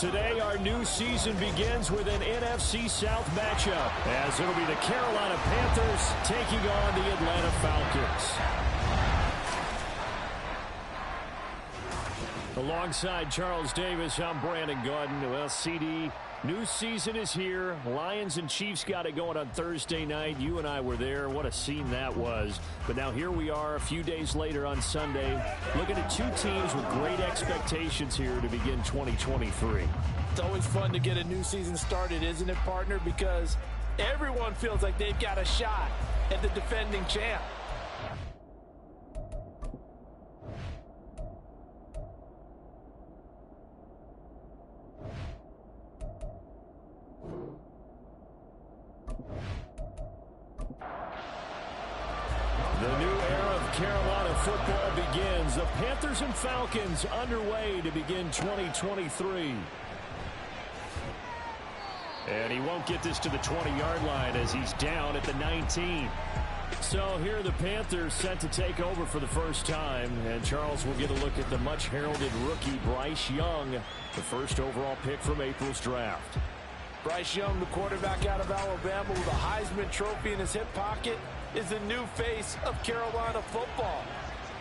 Today, our new season begins with an NFC South matchup, as it'll be the Carolina Panthers taking on the Atlanta Falcons. Alongside Charles Davis, I'm Brandon Gaudin. Well, CD, new season is here. Lions and Chiefs got it going on Thursday night. You and I were there. What a scene that was. But now here we are a few days later on Sunday, looking at two teams with great expectations here to begin 2023. It's always fun to get a new season started, isn't it, partner? Because everyone feels like they've got a shot at the defending champ. The new era of Carolina football begins. The Panthers and Falcons underway to begin 2023. And he won't get this to the 20-yard line as he's down at the 19. So here are the Panthers set to take over for the first time. And Charles will get a look at the much-heralded rookie Bryce Young, the first overall pick from April's draft. Bryce Young, the quarterback out of Alabama with a Heisman Trophy in his hip pocket, is the new face of Carolina football.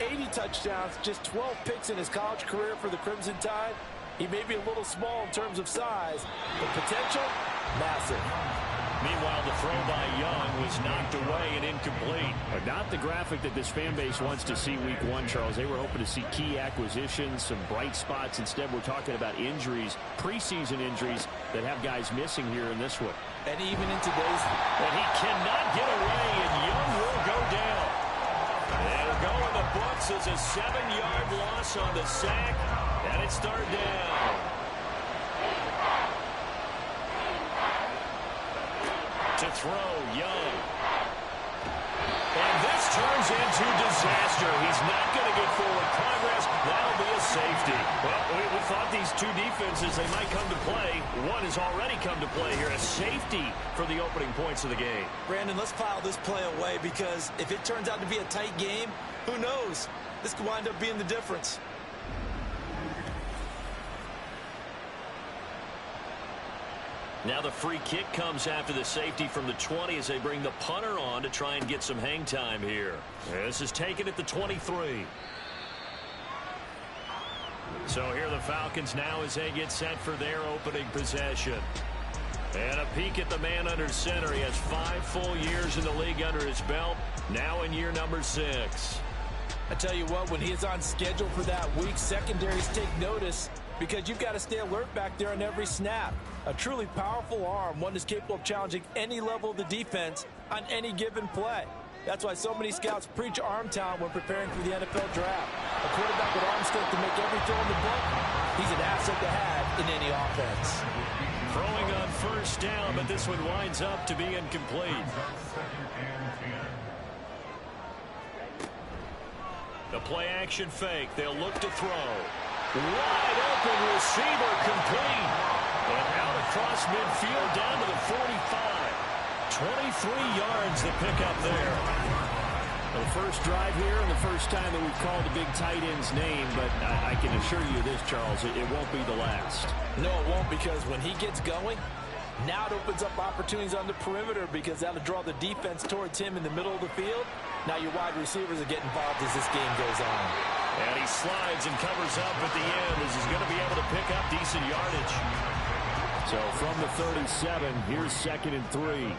80 touchdowns, just 12 picks in his college career for the Crimson Tide. He may be a little small in terms of size, but potential, massive. Meanwhile, the throw by Young was knocked away and incomplete. But not the graphic that this fan base wants to see week one, Charles. They were hoping to see key acquisitions, some bright spots. Instead, we're talking about injuries, preseason injuries that have guys missing here in this one. And even in today's... And he cannot get away, and Young will go down. It'll go in the books as a 7-yard loss on the sack, and it's third down. To throw, Young. And this turns into disaster. He's not going to get forward progress. That'll be a safety. Well, we thought these two defenses, they might come to play. One has already come to play here. A safety for the opening points of the game. Brandon, let's file this play away because if it turns out to be a tight game, who knows? This could wind up being the difference. Now the free kick comes after the safety from the 20 as they bring the punter on to try and get some hang time here. This is taken at the 23. So here are the Falcons now as they get set for their opening possession. And a peek at the man under center. He has 5 full years in the league under his belt, now in year number 6. I tell you what, when he is on schedule for that week, secondaries take notice because you've got to stay alert back there on every snap. A truly powerful arm, one that's capable of challenging any level of the defense on any given play. That's why so many scouts preach arm talent when preparing for the NFL draft. A quarterback with arm strength to make every throw in the book, he's an asset to have in any offense. Throwing on first down, but this one winds up to be incomplete. The play-action fake. They'll look to throw. Wide open receiver complete. And out across midfield down to the 45. 23 yards the pickup there. The first drive here and the first time that we've called the big tight end's name, but I can assure you this, Charles, it won't be the last. No, it won't, because when he gets going, now it opens up opportunities on the perimeter because that'll draw the defense towards him in the middle of the field. Now your wide receivers are getting involved as this game goes on. And he slides and covers up at the end as he's going to be able to pick up decent yardage. So from the 37, here's 2nd and 3.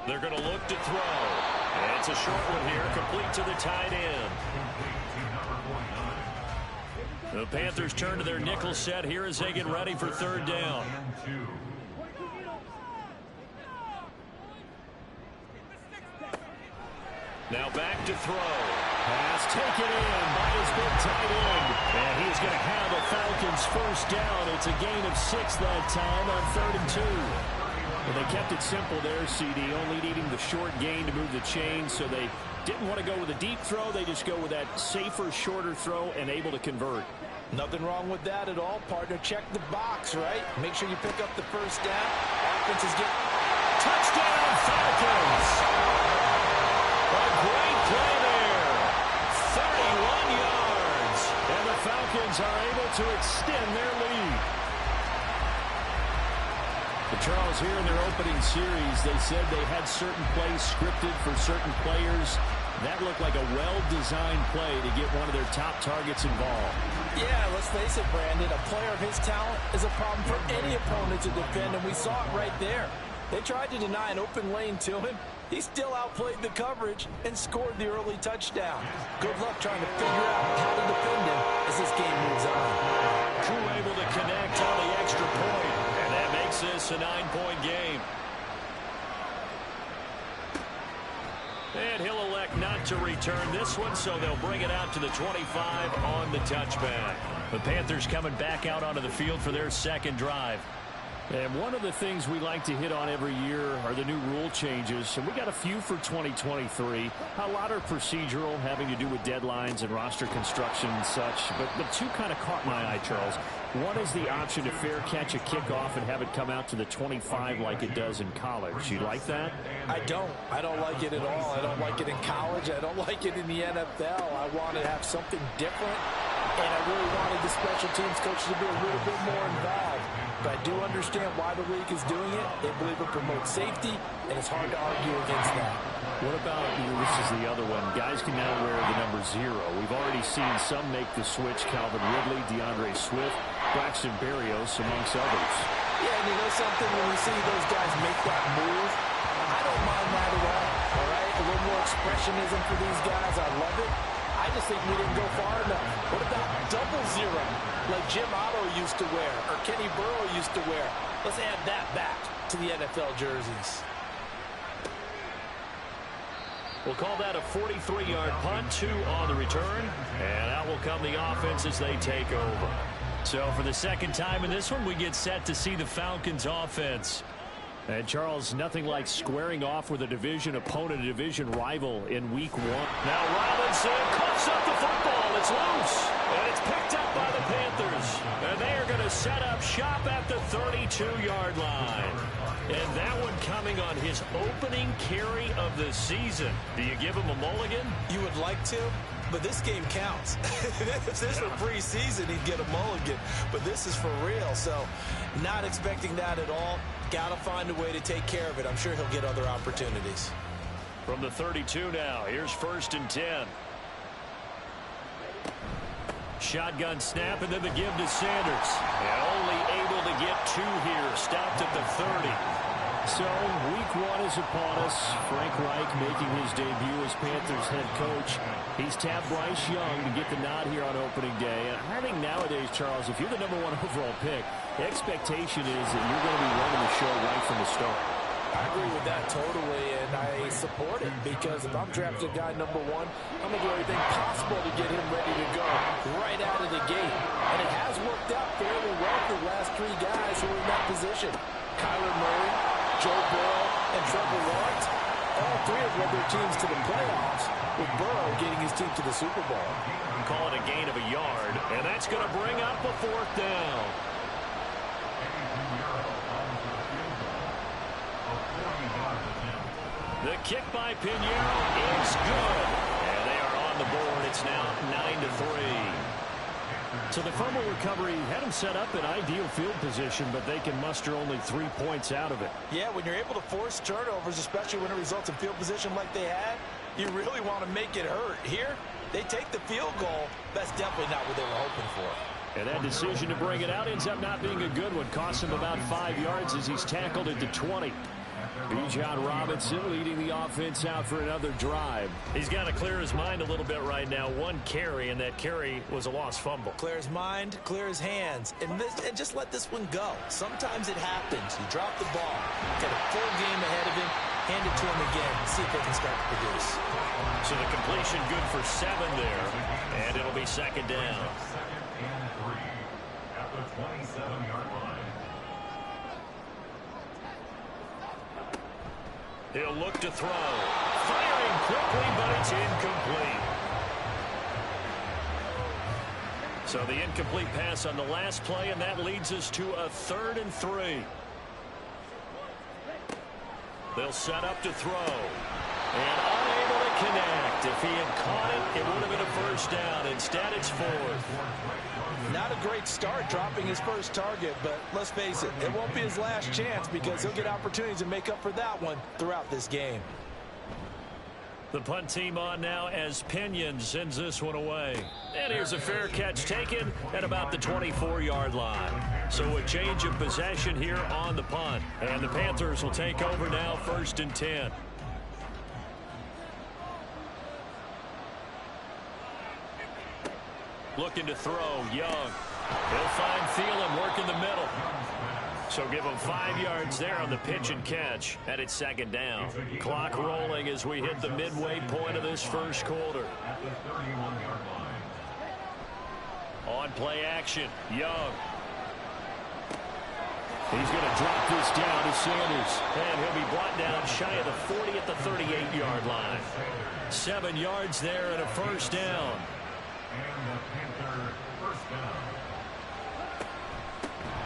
They're going to look to throw. And it's a short one here, complete to the tight end. The Panthers turn to their nickel set here as they get ready for third down. Now back to throw. Pass taken in by his big tight end. And he's going to have a Falcons first down. It's a gain of 6 that time on 3rd and 2. Well, they kept it simple there, CD, only needing the short gain to move the chains, so they didn't want to go with a deep throw. They just go with that safer, shorter throw and able to convert. Nothing wrong with that at all, partner. Check the box, right? Make sure you pick up the first down. Offense is getting... Touchdown, Falcons! A great play there. Falcons are able to extend their lead. But Charles, here in their opening series, they said they had certain plays scripted for certain players. That looked like a well-designed play to get one of their top targets involved. Yeah, let's face it, Brandon. A player of his talent is a problem for any opponent to defend, and we saw it right there. They tried to deny an open lane to him. He still outplayed the coverage and scored the early touchdown. Good luck trying to figure out how to defend him as this game moves on. Crew able to connect on the extra point, and that makes this a 9-point game. And he'll elect not to return this one, so they'll bring it out to the 25 on the touchback. The Panthers coming back out onto the field for their second drive. And one of the things we like to hit on every year are the new rule changes. And we got a few for 2023. A lot are procedural, having to do with deadlines and roster construction and such. But two kind of caught my eye, Charles. One is the option to fair catch a kickoff and have it come out to the 25 like it does in college. You like that? I don't like it at all. I don't like it in college. I don't like it in the NFL. I want to have something different, and I really wanted the special teams coach to be a little bit more involved. But I do understand why the league is doing it. They believe it promotes safety, and it's hard to argue against that. What about, this is the other one, guys can now wear the number 0. We've already seen some make the switch, Calvin Ridley, DeAndre Swift, Braxton Berrios, amongst others. Yeah, and you know something, when we see those guys make that move, I don't mind that at all right? A little more expressionism for these guys. I love it. I just think we didn't go far enough. What about double 0, like Jim Otto used to wear, or Kenny Burrow used to wear? Let's add that back to the NFL jerseys. We'll call that a 43-yard punt, 2 on the return, and out will come the offense as they take over. So for the second time in this one, we get set to see the Falcons offense. And Charles, nothing like squaring off with a division opponent, a division rival in week 1. Now Robinson cuts up the football. It's loose, and it's picked up by the Panthers. And they are going to set up shop at the 32-yard line. And that one coming on his opening carry of the season. Do you give him a mulligan? You would like to, but this game counts. If this were preseason, he'd get a mulligan. But this is for real, so not expecting that at all. Got to find a way to take care of it. I'm sure he'll get other opportunities. From the 32 now, here's 1st and 10. Shotgun snap, and then the give to Sanders. And only able to get 2 here. Stopped at the 30. So, week 1 is upon us. Frank Reich making his debut as Panthers head coach. He's tapped Bryce Young to get the nod here on opening day. And I think nowadays, Charles, if you're the #1 overall pick, the expectation is that you're going to be running the show right from the start. I agree with that totally, and I support it, because if I'm drafting guy #1, I'm going to do everything possible to get him ready to go right out of the gate. And it has worked out fairly well for the last 3 guys who are in that position. Kyler Murray, Joe Burrow, and Trevor Lawrence. All 3 have led their teams to the playoffs, with Burrow getting his team to the Super Bowl. Call it a gain of a yard, and that's going to bring up a 4th down. The kick by Pinheiro is good. And they are on the board. It's now 9-3. So the fumble recovery had him set up in ideal field position, but they can muster only 3 points out of it. Yeah, when you're able to force turnovers, especially when it results in field position like they had, you really want to make it hurt. Here, they take the field goal. That's definitely not what they were hoping for. And that decision to bring it out ends up not being a good one. Costs him about 5 yards as he's tackled at the 20. Bijan Robinson leading the offense out for another drive. He's got to clear his mind a little bit right now. 1 carry, and that carry was a lost fumble. Clear his mind, clear his hands, and just let this one go. Sometimes it happens. You drop the ball, got a full game ahead of him, hand it to him again, see if they can start to produce. So the completion good for 7 there, and it'll be 2nd down. At the 27-yard line. He'll look to throw. Firing quickly, but it's incomplete. So the incomplete pass on the last play, and that leads us to a 3rd and 3. They'll set up to throw. And unable to connect. If he had caught it, it would have been a first down. Instead, it's fourth. Not a great start dropping his first target, but let's face it, it won't be his last chance because he'll get opportunities to make up for that one throughout this game. The punt team on now as Pinion sends this one away. And here's a fair catch taken at about the 24-yard line. So a change of possession here on the punt. And the Panthers will take over now, 1st and 10. Looking to throw, Young. He'll find Thielen working the middle. So give him 5 yards there on the pitch and catch. And it's 2nd down. Clock rolling as we hit the midway point of this first quarter. On play action, Young. He's going to drop this down to Sanders. And he'll be brought down shy of the 40 at the 38-yard line. 7 yards there and a first down.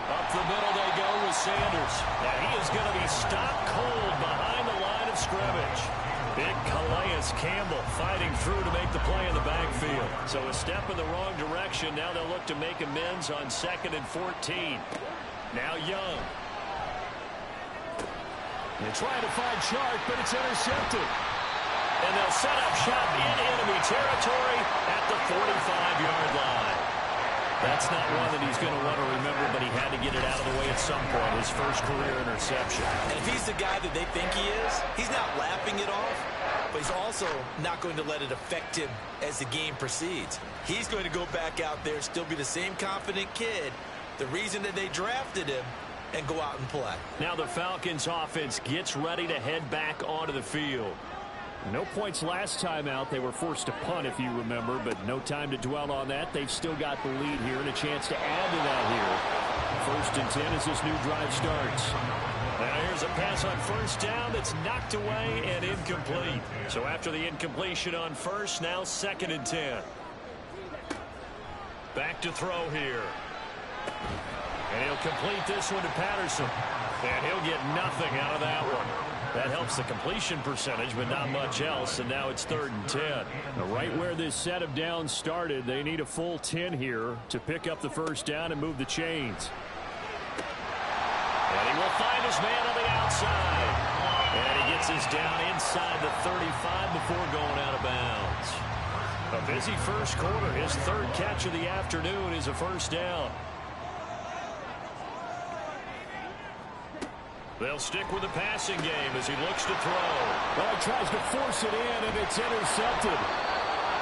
Up the middle they go with Sanders. And he is going to be stopped cold behind the line of scrimmage. Big Calais Campbell fighting through to make the play in the backfield. So a step in the wrong direction. Now they'll look to make amends on 2nd and 14. Now Young. They're trying to find Chark, but it's intercepted. And they'll set up shop in enemy territory at the 45-yard line. That's not one that he's going to want to remember, but he had to get it out of the way at some point. His first career interception. And if he's the guy that they think he is, he's not laughing it off, but he's also not going to let it affect him as the game proceeds. He's going to go back out there, still be the same confident kid, the reason that they drafted him, and go out and play. Now the Falcons offense gets ready to head back onto the field. No points last time out. They were forced to punt, if you remember, but no time to dwell on that. They've still got the lead here and a chance to add to that here. 1st and 10 as this new drive starts. Now here's a pass on first down that's knocked away and incomplete. So after the incompletion on first, now 2nd and 10. Back to throw here. And he'll complete this one to Patterson. And he'll get nothing out of that one. That helps the completion percentage, but not much else, and now it's 3rd and 10. Now right where this set of downs started, they need a full 10 here to pick up the first down and move the chains. And he will find his man on the outside. And he gets his down inside the 35 before going out of bounds. A busy first quarter. His 3rd catch of the afternoon is a first down. They'll stick with the passing game as he looks to throw. Well, he tries to force it in, and it's intercepted.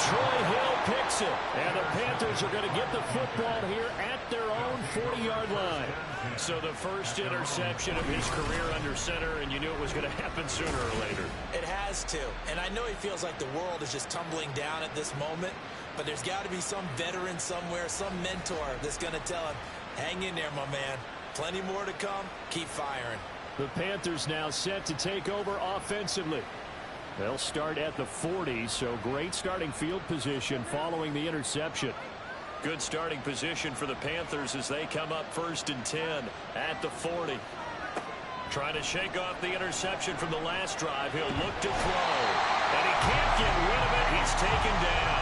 Troy Hill picks it. And the Panthers are going to get the football here at their own 40-yard line. So the first interception of his career under center, and you knew it was going to happen sooner or later. It has to. And I know he feels like the world is just tumbling down at this moment, but there's got to be some veteran somewhere, some mentor that's going to tell him, hang in there, my man. Plenty more to come. Keep firing. The Panthers now set to take over offensively. They'll start at the 40, so great starting field position following the interception. Good starting position for the Panthers as they come up 1st and 10 at the 40. Trying to shake off the interception from the last drive. He'll look to throw. And he can't get rid of it. He's taken down.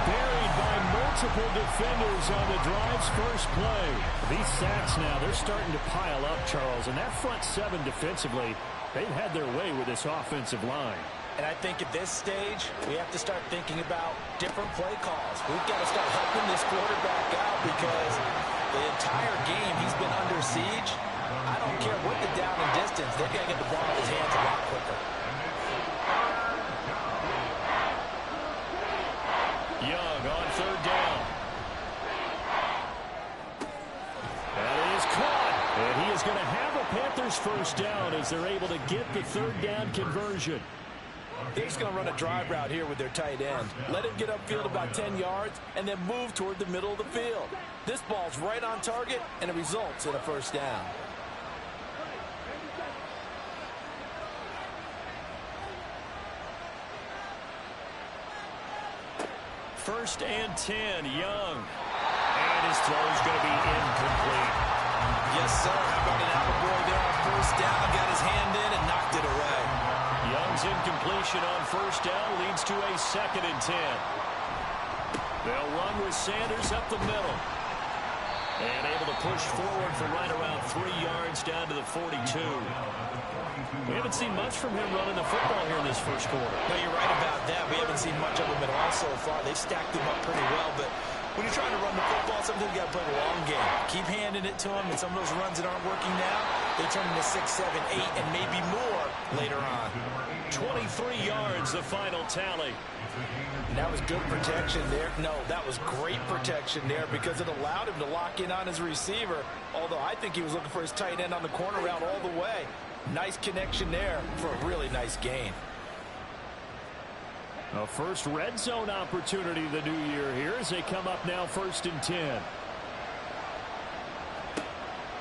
Buried by multiple defenders on the drive's first play. These sacks now, they're starting to pile up, Charles. And that front 7 defensively, they've had their way with this offensive line. And I think at this stage, we have to start thinking about different play calls. We've got to start helping this quarterback out because the entire game he's been under siege. I don't care what the down and distance, they've got to get the ball in his hands a lot quicker. Young on 3rd down. That is caught. And he is going to have a Panthers first down as they're able to get the 3rd down conversion. They're just going to run a drive route here with their tight end. Let him get upfield about 10 yards and then move toward the middle of the field. This ball's right on target, and it results in a first down. First and 10, Young. And his throw's going to be incomplete. Yes, sir. How about an attaboy there on first down? Got his hand in and knocked it away. Young's incompletion on first down leads to a 2nd and 10. They'll run with Sanders up the middle. And able to push forward for right around 3 yards down to the 42. We haven't seen much from him running the football here in this first quarter. No, you're right about that. We haven't seen much of him at all so far. They've stacked him up pretty well, but when you're trying to run the football, sometimes you got to play the long game. Keep handing it to him, and some of those runs that aren't working now, they turn into 6, 7, 8, and maybe more later on. 23 yards, the final tally. And that was good protection there. No, that was great protection there because it allowed him to lock in on his receiver, although I think he was looking for his tight end on the corner route all the way. Nice connection there for a really nice gain. A first red zone opportunity the new year here as they come up now 1st and 10.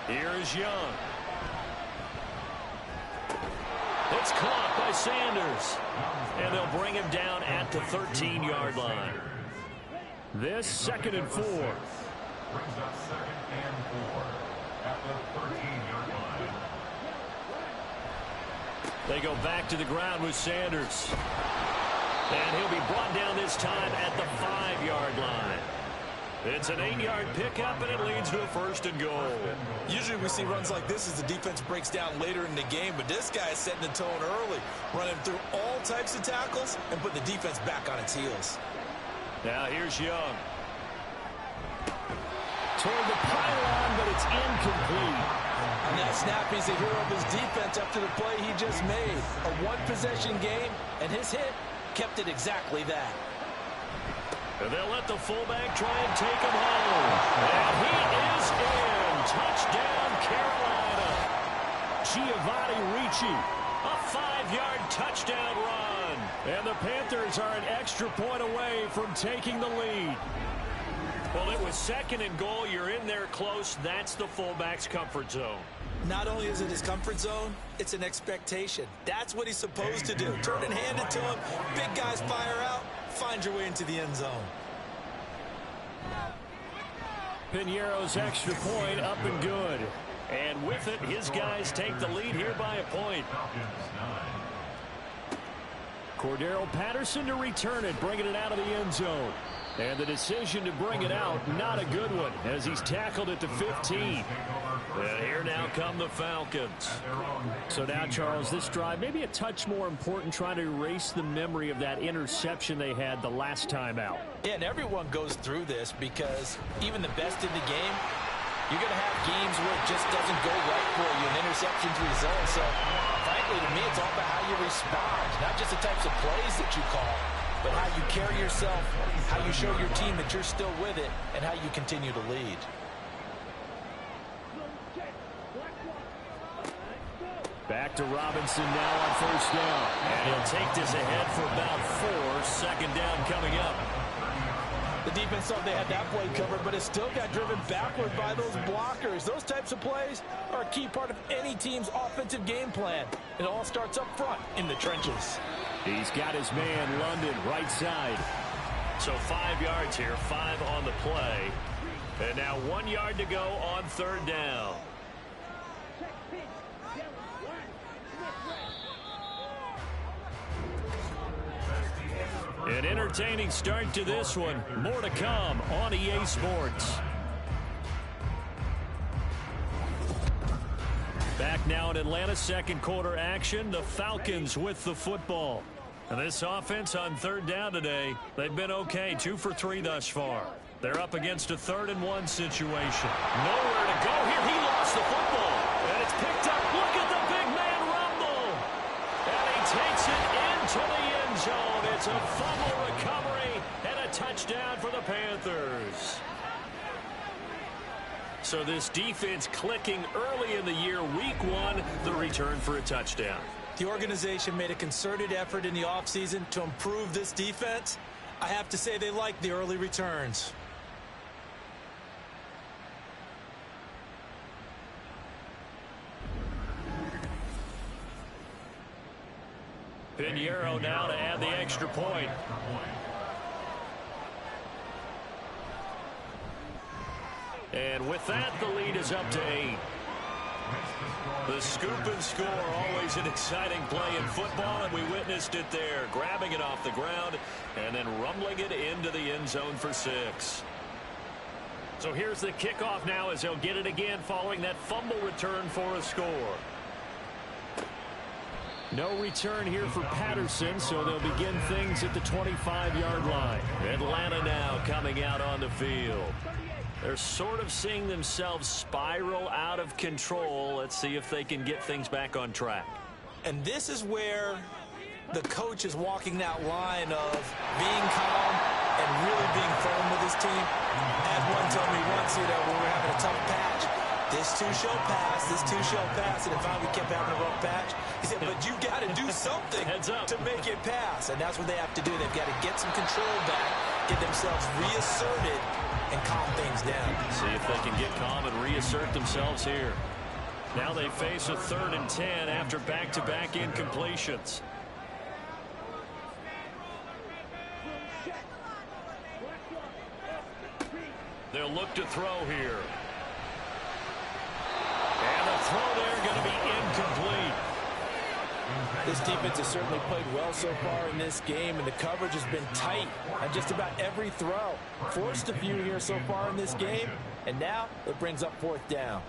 Here is Young. It's caught by Sanders. And they'll bring him down at the 13-yard line. This 2nd and 4. Brings up 2nd and 4 at the 13-yard line. They go back to the ground with Sanders. And he'll be brought down this time at the 5-yard line. It's an 8-yard pickup, and it leads to a 1st and goal. Usually we see runs like this as the defense breaks down later in the game, but this guy is setting the tone early, running through all types of tackles and putting the defense back on its heels. Now here's Young. Toward the pylon, but it's incomplete. On that snap, he's a hero of his defense after the play he just made. A one-possession game, and his hit kept it exactly that. And they'll let the fullback try and take him home. And he is in. Touchdown, Carolina. Giovanni Ricci. A 5-yard touchdown run. And the Panthers are an extra point away from taking the lead. Well, it was 2nd and goal. You're in there close. That's the fullback's comfort zone. Not only is it his comfort zone, it's an expectation. That's what he's supposed to do. Turn and hand it to him. Big guys fire out. Find your way into the end zone. Piñeiro's extra point up and good. And with it, his guys take the lead here by a point. Cordero Patterson to return it, bringing it out of the end zone. And the decision to bring it out, not a good one, as he's tackled at the 15. And here now come the Falcons. So now, Charles, this drive maybe a touch more important, trying to erase the memory of that interception they had the last time out. Yeah, and everyone goes through this because even the best in the game, you're going to have games where it just doesn't go right for you, and interceptions result. So, frankly, to me, it's all about how you respond, not just the types of plays that you call, but how you carry yourself, how you show your team that you're still with it, and how you continue to lead. Back to Robinson now on first down. And he'll take this ahead for about 4. 2nd down coming up. The defense thought they had that play covered, but it still got driven backward by those blockers. Those types of plays are a key part of any team's offensive game plan. It all starts up front in the trenches. He's got his man, London, right side. So 5 yards here, 5 on the play. And now 1 yard to go on 3rd down. An entertaining start to this one. More to come on EA Sports. Back now in Atlanta, 2nd quarter action. The Falcons with the football. And this offense on 3rd down today, they've been okay. 2 for 3 thus far. They're up against a 3rd and 1 situation. Nowhere to go here. He lost the football. And it's picked up. Look at the big man rumble. And he takes it into the end zone. It's a fumble recovery and a touchdown for the Panthers. So this defense clicking early in the year. Week 1, the return for a touchdown. The organization made a concerted effort in the offseason to improve this defense. I have to say they like the early returns. Piñeiro now to add the extra point. And with that, the lead is up to 8. The scoop and score, always an exciting play in football, and we witnessed it there, grabbing it off the ground and then rumbling it into the end zone for 6. So here's the kickoff now as they'll get it again following that fumble return for a score. No return here for Patterson, so they'll begin things at the 25-yard line. Atlanta now coming out on the field. They're sort of seeing themselves spiral out of control. Let's see if they can get things back on track. And this is where the coach is walking that line of being calm and really being firm with his team. As one told me once, when we were having a tough patch, this too shall pass, this too shall pass, and if we kept having a rough patch, he said, but you got to do something to make it pass, and that's what they have to do. They've got to get some control back, get themselves reasserted, and calm things down. See if they can get calm and reassert themselves here. Now they face a 3rd and 10 after back-to-back incompletions. They'll look to throw here. And the throw there going to be incomplete. This defense has certainly played well so far in this game, and the coverage has been tight on just about every throw. Forced a few here so far in this game, and now it brings up 4th down.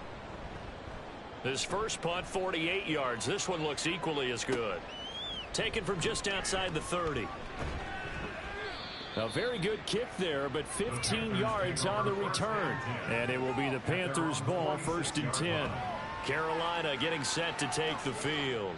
His first punt, 48 yards. This one looks equally as good. Taken from just outside the 30. A very good kick there, but 15 yards on the return. And it will be the Panthers' ball, 1st and 10. Carolina getting set to take the field.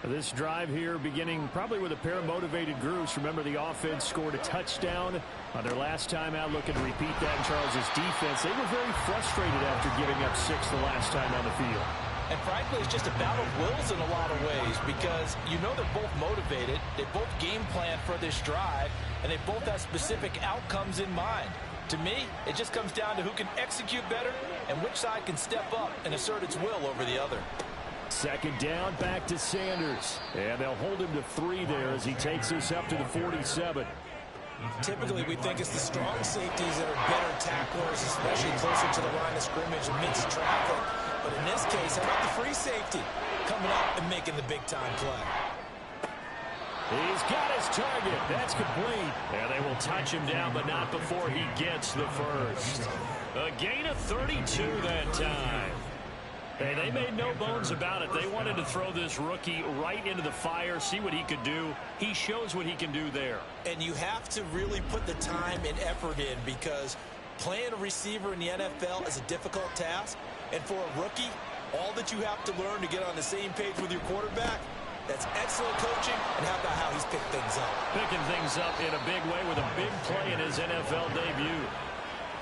This drive here beginning probably with a pair of motivated groups. Remember, the offense scored a touchdown on their last time out. Looking to repeat that in Charles' defense. They were very frustrated after giving up 6 the last time on the field. And frankly, it's just a battle of wills in a lot of ways, because you know they're both motivated, they both game plan for this drive, and they both have specific outcomes in mind. To me, it just comes down to who can execute better and which side can step up and assert its will over the other. 2nd down, back to Sanders. And they'll hold him to 3 there as he takes us up to the 47. Typically, we think it's the strong safeties that are better tacklers, especially closer to the line of scrimmage amidst traffic. But in this case, how about the free safety coming up and making the big-time play? He's got his target. That's complete. And they will touch him down, but not before he gets the first. A gain of 32 that time. Hey, they made no bones about it. They wanted to throw this rookie right into the fire, see what he could do. He shows what he can do there. And you have to really put the time and effort in, because playing a receiver in the NFL is a difficult task. And for a rookie, all that you have to learn to get on the same page with your quarterback, that's excellent coaching. And how about how he's picked things up? Picking things up in a big way with a big play in his NFL debut.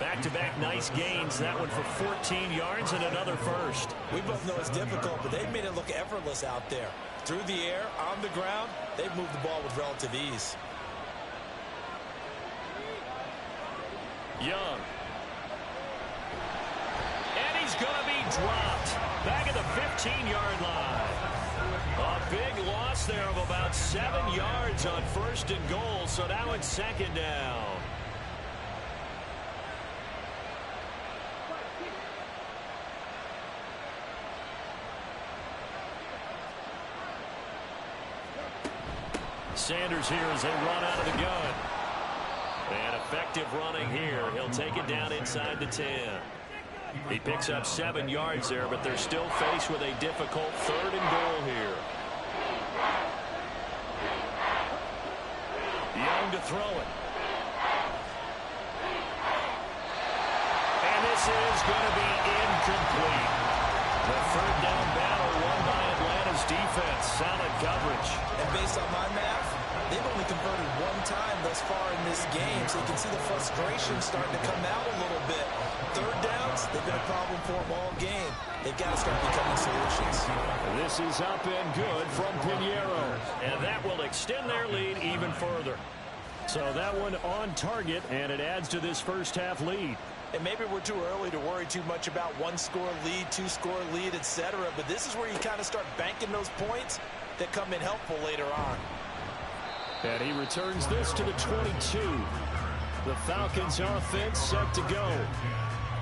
Back-to-back nice gains. That one for 14 yards and another first. We both know it's difficult, but they've made it look effortless out there. Through the air, on the ground, they've moved the ball with relative ease. Young. And he's going to be dropped. Back at the 15-yard line. A big loss there of about 7 yards on 1st and goal, so now it's 2nd down. Sanders here as they run out of the gun. And effective running here. He'll take it down inside the 10. He picks up 7 yards there, but they're still faced with a difficult 3rd and goal here. Young to throw it. And this is going to be incomplete. The 3rd down battle won by Atlanta's defense. Solid coverage. And based on my math, they've only converted 1 time thus far in this game, so you can see the frustration starting to come out a little bit. 3rd downs, they've been a problem for them all game. They've got to start becoming solutions. This is up and good from Pinheiro. And that will extend their lead even further. So that one on target, and it adds to this first half lead. And maybe we're too early to worry too much about 1-score lead, 2-score lead, etc. But this is where you kind of start banking those points that come in helpful later on. And he returns this to the 22. The Falcons offense set to go.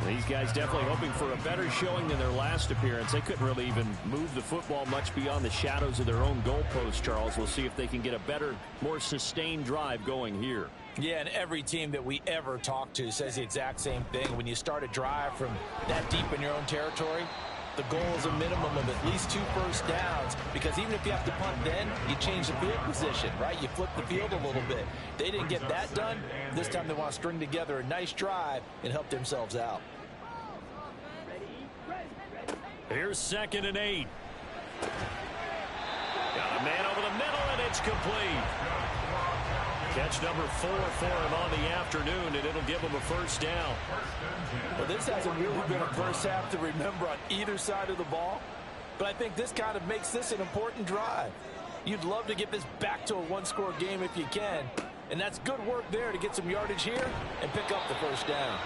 These guys definitely hoping for a better showing than their last appearance. They couldn't really even move the football much beyond the shadows of their own goalpost, Charles. We'll see if they can get a better, more sustained drive going here. Yeah, and every team that we ever talk to says the exact same thing. When you start a drive from that deep in your own territory, the goal is a minimum of at least 2 first downs, because even if you have to punt then, you change the field position, right? You flip the field a little bit. They didn't get that done. This time they want to string together a nice drive and help themselves out. Here's 2nd and 8. Got a man over the middle, and it's complete. Catch number 4 for him on the afternoon, and it'll give him a first down. Well, this hasn't really been a first half to remember on either side of the ball, but I think this kind of makes this an important drive. You'd love to get this back to a one-score game if you can, and that's good work there to get some yardage here and pick up the first down.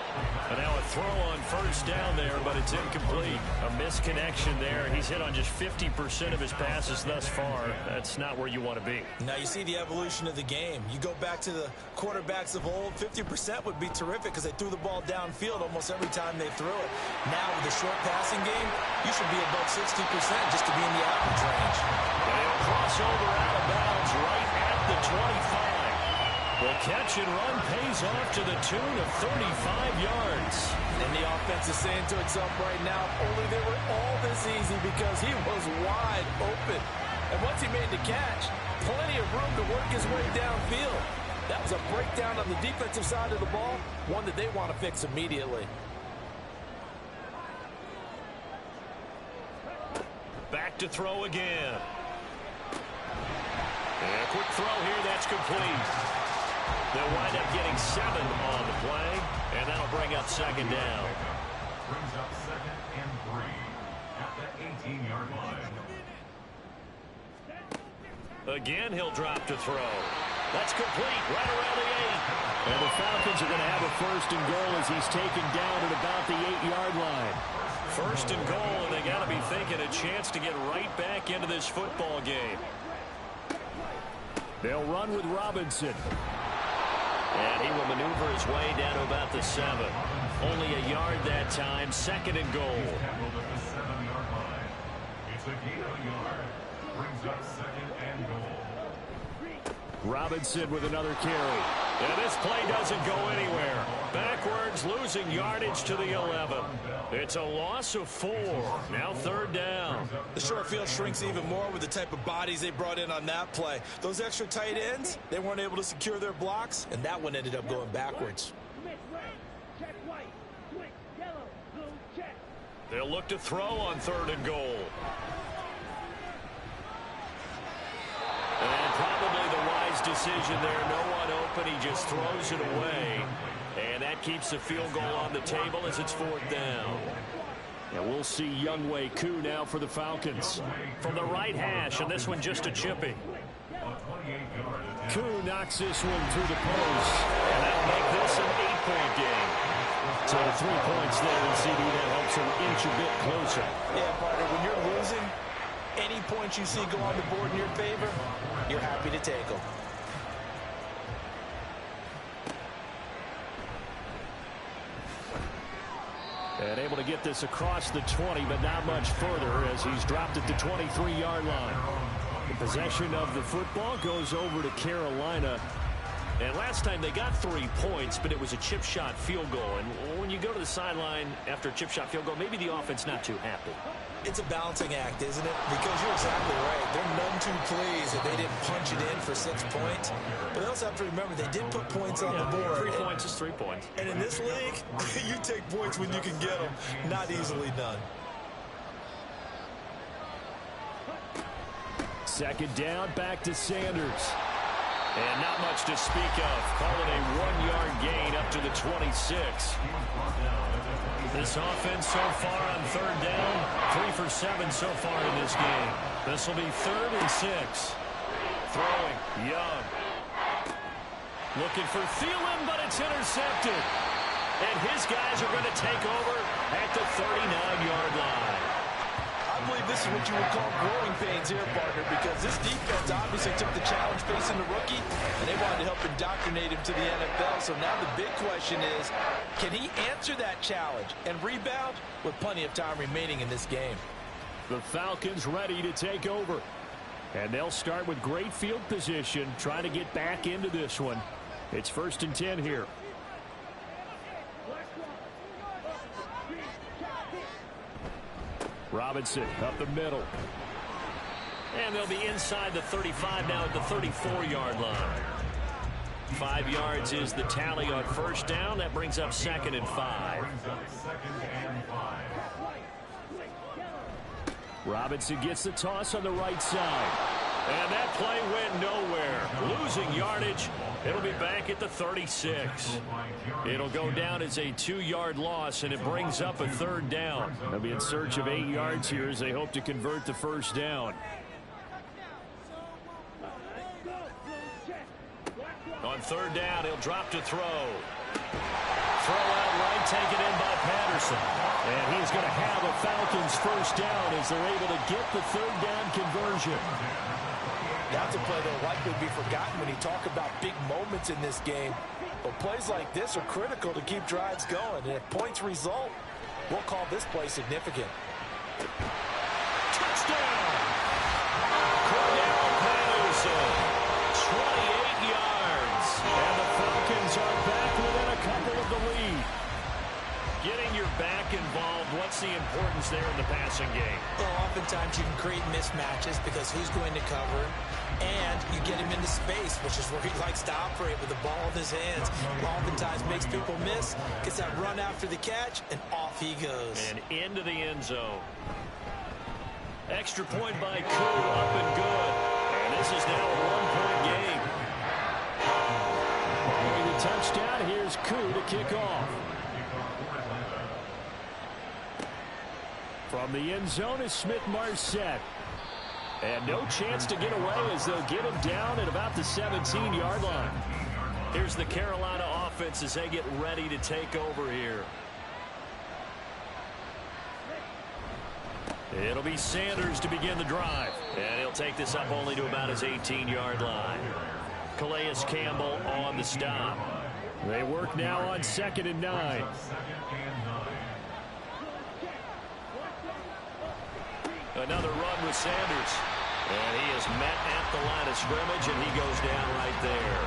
And now a throw on first down there, but it's incomplete. A misconnection there. He's hit on just 50% of his passes thus far. That's not where you want to be. Now you see the evolution of the game. You go back to the quarterbacks of old, 50% would be terrific because they threw the ball downfield almost every time they threw it. Now with the short passing game, you should be above 60% just to be in the average range. They'll cross over out of bounds right at the 25. The catch and run pays off to the tune of 35 yards. And the offense is saying to itself right now, only they were all this easy because he was wide open. And once he made the catch, plenty of room to work his way downfield. That was a breakdown on the defensive side of the ball, one that they want to fix immediately. Back to throw again. And a quick throw here, that's complete. They'll wind up getting 7 on the play, and that'll bring up 2nd down. Brings up 2nd and 3 at the 18-yard line. Again, he'll drop to throw. That's complete right around the 8. And the Falcons are going to have a 1st and goal as he's taken down at about the 8-yard line. 1st and goal, and they got to be thinking a chance to get right back into this football game. They'll run with Robinson. And he will maneuver his way down to about the 7. Only a yard that time. 2nd and goal. Tackled at the 7-yard line. It's a gain of a yard. Brings up 2nd and goal. Robinson with another carry. And this play doesn't go anywhere. Backwards, losing yardage to the 11. It's a loss of 4. Now 3rd down. The short field shrinks even more with the type of bodies they brought in on that play. Those extra tight ends, they weren't able to secure their blocks, and that one ended up going backwards. They'll look to throw on 3rd and goal. And probably the wise decision there. No one open. He just throws it away. And that keeps the field goal on the table as it's 4th down. And we'll see Younghoe Koo now for the Falcons. From the right hash, and this one just a chipping. Koo knocks this one through the post. And that'll make this an 8-point game. So 3 points there, and CD that helps him inch a bit closer. Yeah, partner, when you're losing, any points you see go on the board in your favor, you're happy to take them. And able to get this across the 20, but not much further as he's dropped at the 23-yard line. The possession of the football goes over to Carolina. And last time they got 3 points, but it was a chip shot field goal. And when you go to the sideline after a chip shot field goal, maybe the offense not too happy. It's a balancing act, isn't it? Because you're exactly right. They're none too pleased that they didn't punch it in for 6 points. But they also have to remember they did put points on the board. 3 points is 3 points. And in this league, you take points when you can get them. Not easily done. 2nd down, back to Sanders. And not much to speak of. Call it a 1-yard gain up to the 26. This offense so far on 3rd down, 3 for 7 so far in this game. This will be 3rd and 6. Throwing, Young. Looking for Thielen, but it's intercepted. And his guys are going to take over at the 39-yard line. I I believe this is what you would call growing pains here, partner, because this defense obviously took the challenge facing the rookie, and they wanted to help indoctrinate him to the NFL. So now the big question is, can he answer that challenge and rebound with plenty of time remaining in this game? The Falcons ready to take over. And they'll start with great field position, trying to get back into this one. It's 1st and 10 here. Robinson up the middle. And they'll be inside the 35 now at the 34-yard line. 5 yards is the tally on 1st down. That brings up 2nd and 5. Robinson gets the toss on the right side. And that play went nowhere. Losing yardage. It'll be back at the 36. It'll go down as a 2-yard loss, and it brings up a 3rd down. They'll be in search of 8 yards here as they hope to convert the 1st down. On 3rd down, he'll drop to throw. Throw out right, taken in by Patterson. And he's going to have a Falcons 1st down as they're able to get the 3rd down conversion. That's a play that will likely be forgotten when you talk about big moments in this game. But plays like this are critical to keep drives going. And if points result, we'll call this play significant. Touchdown! Cordell Patterson, 28 yards. And the Falcons are back within a couple of the lead. Getting your back involved, what's the importance there in the passing game? Well, oftentimes you can create mismatches because who's going to cover, and you get him into space, which is where he likes to operate with the ball in his hands. Oftentimes makes people miss, gets that run after the catch, and off he goes. And into the end zone. Extra point by Koo, up and good. And this is now a 1-point game. Following the touchdown, here's Koo to kick off. From the end zone is Smith-Marset. And no chance to get away as they'll get him down at about the 17-yard line. Here's the Carolina offense as they get ready to take over here. It'll be Sanders to begin the drive. And he'll take this up only to about his 18-yard line. Calais Campbell on the stop. They work now on 2nd and 9. Another run with Sanders. And he is met at the line of scrimmage, and he goes down right there.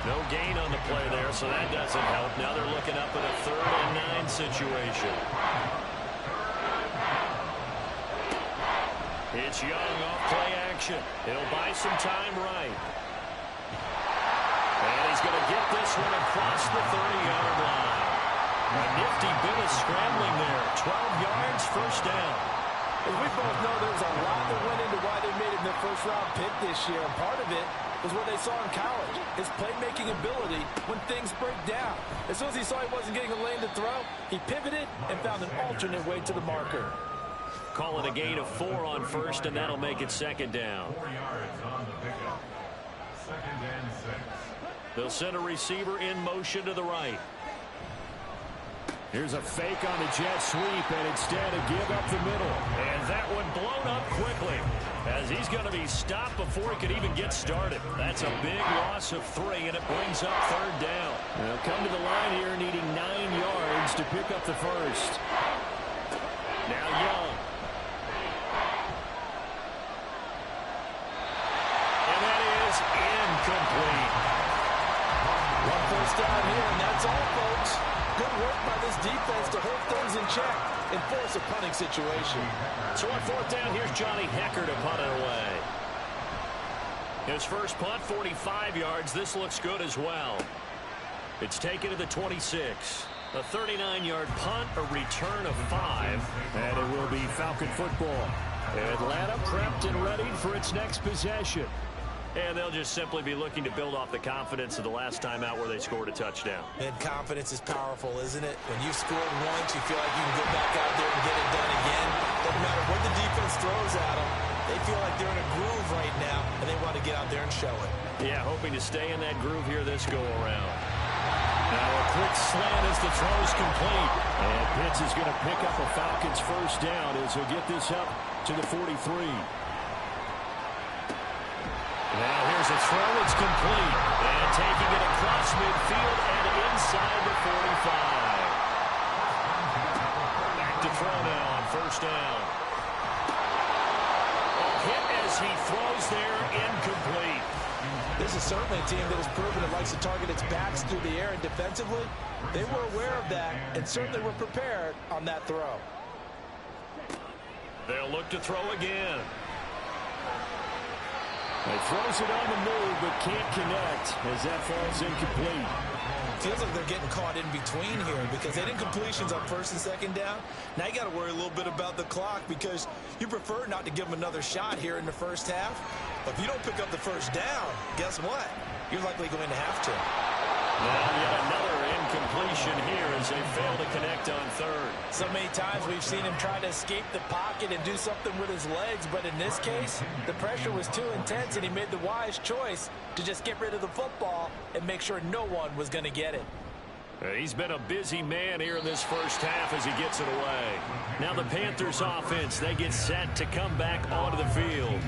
No gain on the play there, so that doesn't help. Now they're looking up at a 3rd and 9 situation. It's Young off play action. He'll buy some time right. And he's going to get this one across the 30-yard line. A nifty bit of scrambling there. 12 yards, 1st down. As we both know, there was a lot that went into why they made him their 1st-round pick this year. And part of it was what they saw in college, his playmaking ability when things break down. As soon as he saw he wasn't getting a lane to throw, he pivoted and found an alternate way to the marker. Call it a gain of 4 on 1st, and that'll make it 2nd down. 4 yards on the pickup. 2nd and 6. They'll send a receiver in motion to the right. Here's a fake on the jet sweep, and instead a give up the middle. And that one blown up quickly as he's going to be stopped before he could even get started. That's a big loss of 3, and it brings up 3rd down. They'll come to the line here needing 9 yards to pick up the 1st. Now Young. And that is incomplete. 1 1st down here, and that's all, folks. Good work by this defense to hold things in check and force a punting situation. So on 4th down, here's Johnny Hecker to punt it away. His first punt, 45 yards. This looks good as well. It's taken to the 26. A 39-yard punt, a return of 5. And it will be Falcon football. Atlanta prepped and ready for its next possession. And they'll just simply be looking to build off the confidence of the last time out where they scored a touchdown. And confidence is powerful, isn't it? When you've scored once, you feel like you can go back out there and get it done again. Doesn't matter what the defense throws at them. They feel like they're in a groove right now, and they want to get out there and show it. Yeah, hoping to stay in that groove here this go-around. Now a quick slant as the throw's complete. And Pitts is going to pick up a Falcons first down as he'll get this up to the 43. Now here's a throw. It's complete. And taking it across midfield and inside the 45. Back to throw now on first down. A hit as he throws there, incomplete. This is certainly a team that has proven it likes to target its backs through the air, and defensively, they were aware of that and certainly were prepared on that throw. They'll look to throw again. He throws it on the move, but can't connect as that falls incomplete. Feels like they're getting caught in between here because they did completions on first and second down. Now you got to worry a little bit about the clock because you prefer not to give them another shot here in the first half. But if you don't pick up the first down, guess what? You're likely going to have to. Now yet another incompletion here as they fail to connect on third. So many times we've seen him try to escape the pocket and do something with his legs, but in this case, the pressure was too intense and he made the wise choice to just get rid of the football and make sure no one was going to get it. He's been a busy man here in this first half as he gets it away. Now the Panthers offense, they get set to come back onto the field.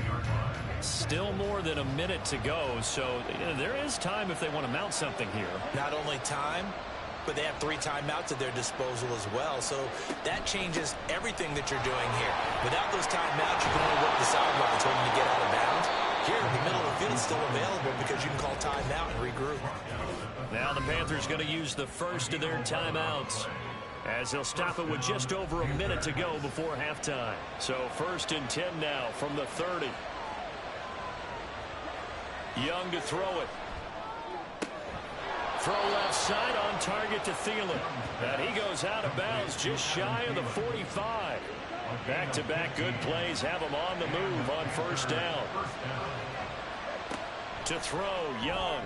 Still more than a minute to go, so there is time if they want to mount something here. Not only time, but they have 3 timeouts at their disposal as well. So that changes everything that you're doing here. Without those timeouts, you can only work the sidelines hoping to get out of bounds. Here, the middle of the field is still available because you can call timeout and regroup. Now the Panthers going to use the first of their timeouts as they'll stop it with just over a minute to go before halftime. So 1st and 10 now from the 30. Young to throw it. Throw left side on target to Thielen. And he goes out of bounds just shy of the 45. Back-to-back good plays have him on the move on first down. To throw, Young.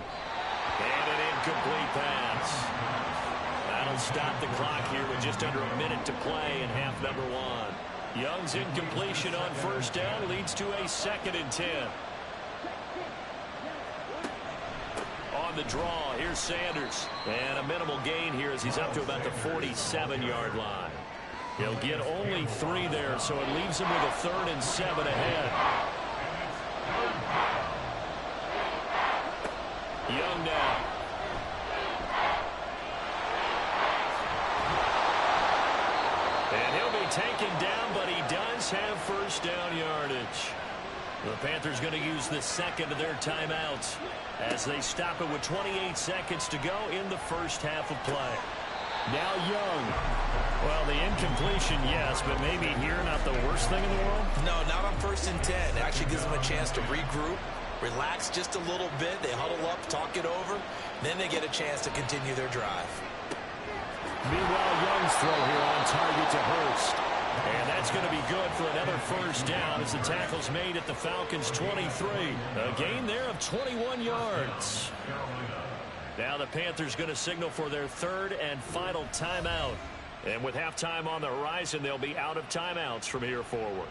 And an incomplete pass. That'll stop the clock here with just under a minute to play in half number 1. Young's incompletion on first down leads to a 2nd and 10. On the draw, here's Sanders. And a minimal gain here as he's up to about the 47-yard line. He'll get only 3 there, so it leaves him with a 3rd and 7 ahead. Young now. And he'll be taken down, but he does have first down yardage. The Panthers going to use the 2nd of their timeouts as they stop it with 28 seconds to go in the first half of play. Now Young. Well, the incompletion, yes, but maybe here not the worst thing in the world? No, not on 1st and 10. It actually gives them a chance to regroup, relax just a little bit. They huddle up, talk it over. Then they get a chance to continue their drive. Meanwhile, Young's throw here on target to Hurst. And that's going to be good for another first down as the tackle's made at the Falcons' 23. A gain there of 21 yards. Now the Panthers going to signal for their 3rd and final timeout. And with halftime on the horizon, they'll be out of timeouts from here forward.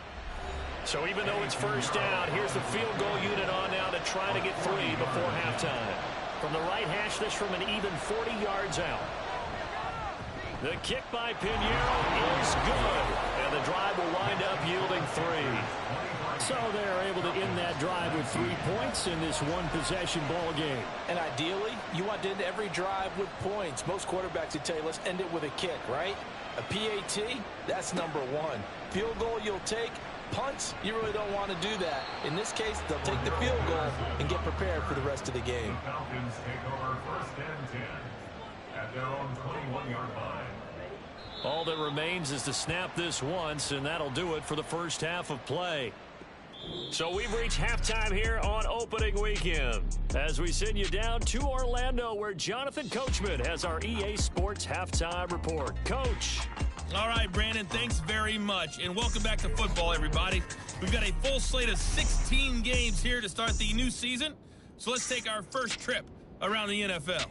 So even though it's first down, here's the field goal unit on now to try to get 3 before halftime. From the right hash, this from an even 40 yards out. The kick by Pinheiro is good, and the drive will wind up yielding 3. So they're able to end that drive with 3 points in this one-possession ball game. And ideally, you want to end every drive with points. Most quarterbacks would tell you, let's end it with a kick, right? A PAT, that's number 1. Field goal you'll take. Punts, you really don't want to do that. In this case, they'll take the field goal and get prepared for the rest of the game. The Falcons take over 1st and 10 at their own 21-yard line. All that remains is to snap this once, and that'll do it for the first half of play. So we've reached halftime here on opening weekend as we send you down to Orlando where Jonathan Coachman has our EA Sports halftime report. Coach. All right, Brandon, thanks very much, and welcome back to football, everybody. We've got a full slate of 16 games here to start the new season, so let's take our first trip around the NFL.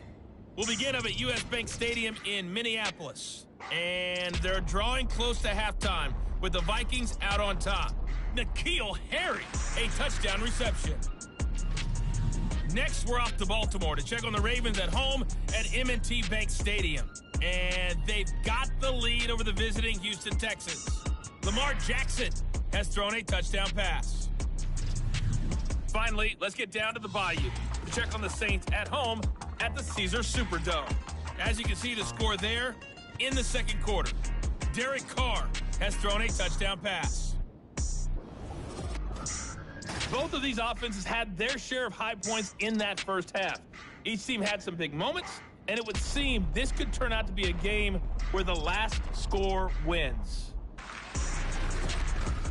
We'll begin up at U.S. Bank Stadium in Minneapolis, and they're drawing close to halftime with the Vikings out on top. N'Keal Harry, a touchdown reception. Next, we're off to Baltimore to check on the Ravens at home at M&T Bank Stadium. And they've got the lead over the visiting Houston Texans. Lamar Jackson has thrown a touchdown pass. Finally, let's get down to the Bayou to check on the Saints at home at the Caesar Superdome. As you can see the score there in the second quarter. Derek Carr has thrown a touchdown pass. Both of these offenses had their share of high points in that first half. Each team had some big moments, and it would seem this could turn out to be a game where the last score wins.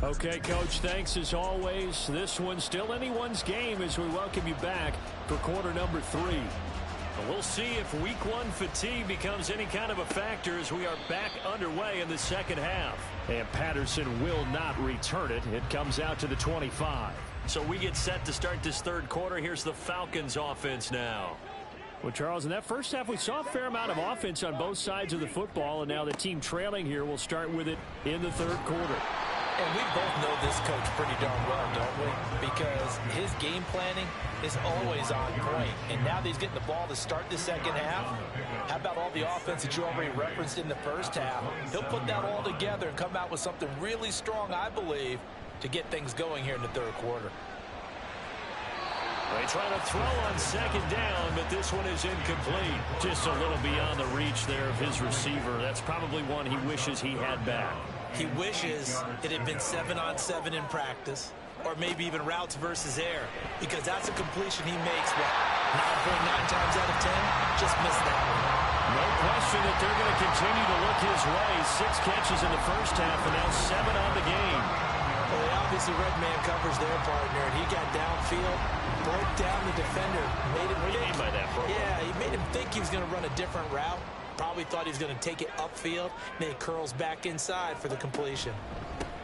Okay, Coach, thanks as always. This one's still anyone's game as we welcome you back for quarter number 3. And we'll see if week 1 fatigue becomes any kind of a factor as we are back underway in the second half. And Patterson will not return it. It comes out to the 25. So we get set to start this third quarter. Here's the Falcons offense now. Well, Charles, in that first half, we saw a fair amount of offense on both sides of the football, and now the team trailing here will start with it in the third quarter. And we both know this coach pretty darn well, don't we? Because his game planning is always on point. And now that he's getting the ball to start the second half, how about all the offense that you already referenced in the first half? He'll put that all together and come out with something really strong, I believe, to get things going here in the third quarter. They try to throw on second down, but this one is incomplete. Just a little beyond the reach there of his receiver. That's probably one he wishes he had back. He wishes it had been 7-on-7 in practice, or maybe even routes versus air, because that's a completion he makes, 9.9 times out of 10, just missed that one. No question that they're going to continue to look his way. 6 catches in the first half, and now 7 on the game. Well, they obviously red man covers their partner, and he got downfield, broke down the defender, made him What do you mean by that, bro? Yeah, he made him think he was going to run a different route. Probably thought he was going to take it upfield, and then he curls back inside for the completion.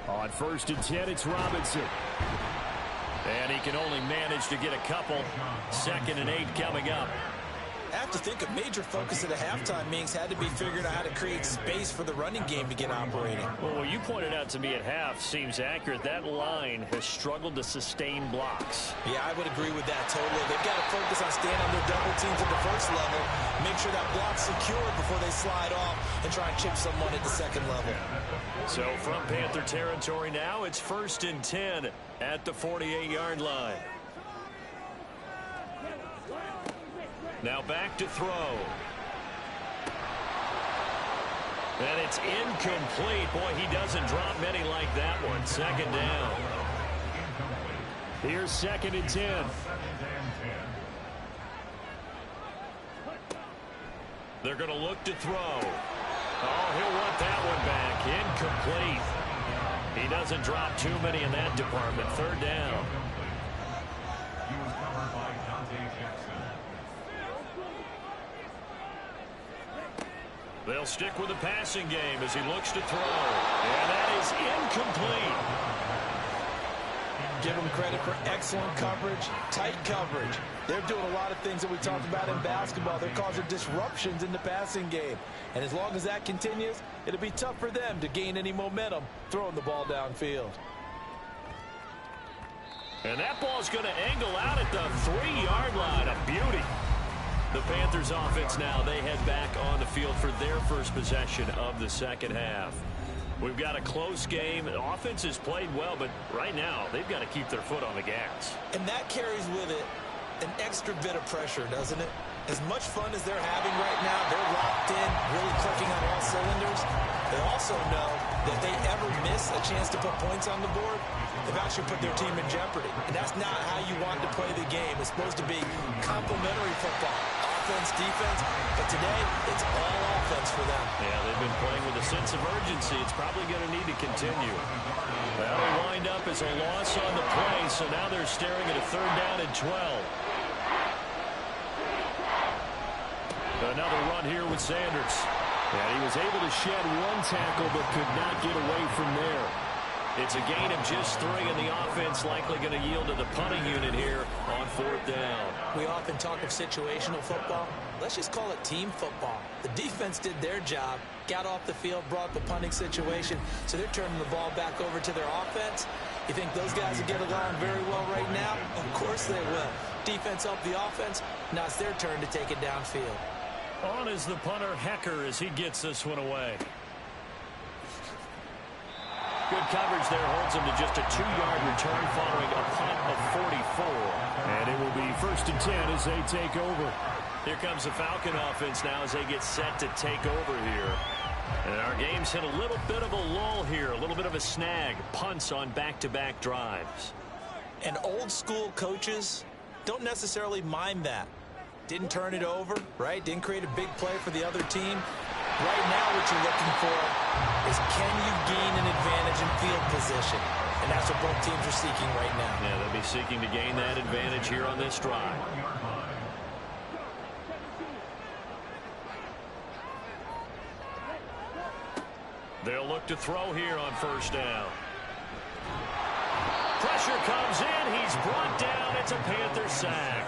On 1st and 10, it's Robinson. And he can only manage to get a couple. 2nd and 8 coming up. I have to think a major focus of the halftime meetings had to be figuring out how to create space for the running game to get operating. Well, what you pointed out to me at half seems accurate. That line has struggled to sustain blocks. Yeah, I would agree with that totally. They've got to focus on staying on their double teams at the first level, make sure that block's secure before they slide off and try and chip someone at the second level. So from Panther territory now, it's 1st and 10 at the 48-yard line. Now back to throw. And it's incomplete. Boy, he doesn't drop many like that one. 2nd down. Here's 2nd and 10. They're going to look to throw. Oh, he'll want that one back. Incomplete. He doesn't drop too many in that department. 3rd down. They'll stick with the passing game as he looks to throw. And that is incomplete. Give them credit for excellent coverage, tight coverage. They're doing a lot of things that we talked about in basketball. They're causing disruptions in the passing game. And as long as that continues, it'll be tough for them to gain any momentum throwing the ball downfield. And that ball's going to angle out at the 3-yard line. A beauty. The Panthers offense now, they head back on the field for their first possession of the second half. We've got a close game. The offense has played well, but right now they've got to keep their foot on the gas. And that carries with it an extra bit of pressure, doesn't it? As much fun as they're having right now, they're locked in, really clicking on all cylinders. They also know that if they ever miss a chance to put points on the board, they've actually put their team in jeopardy. And that's not how you want to play the game. It's supposed to be complementary football, offense, defense. But today, it's all offense for them. Yeah, they've been playing with a sense of urgency. It's probably going to need to continue. That'll wind up as a loss on the play, so now they're staring at a 3rd down and 12. Another run here with Sanders. And he was able to shed 1 tackle but could not get away from there. It's a gain of just 3, and the offense likely going to yield to the punting unit here on 4th down. We often talk of situational football. Let's just call it team football. The defense did their job, got off the field, brought the punting situation, so they're turning the ball back over to their offense. You think those guys will get along very well right now? Of course they will. defense helped the offense. Now it's their turn to take it downfield. On is the punter, Hecker, as he gets this one away. Good coverage there holds him to just a 2-yard return following a punt of 44. And it will be 1st and 10 as they take over. Here comes the Falcon offense now as they get set to take over here. And our game's hit a little bit of a lull here, a little bit of a snag. Punts on back-to-back drives. And old school coaches don't necessarily mind that. Didn't turn it over, right? Didn't create a big play for the other team. Right now what you're looking for is can you gain an advantage in field position? And that's what both teams are seeking right now. Yeah, they'll be seeking to gain that advantage here on this drive. They'll look to throw here on 1st down. Pressure comes in. He's brought down. It's a Panther sack.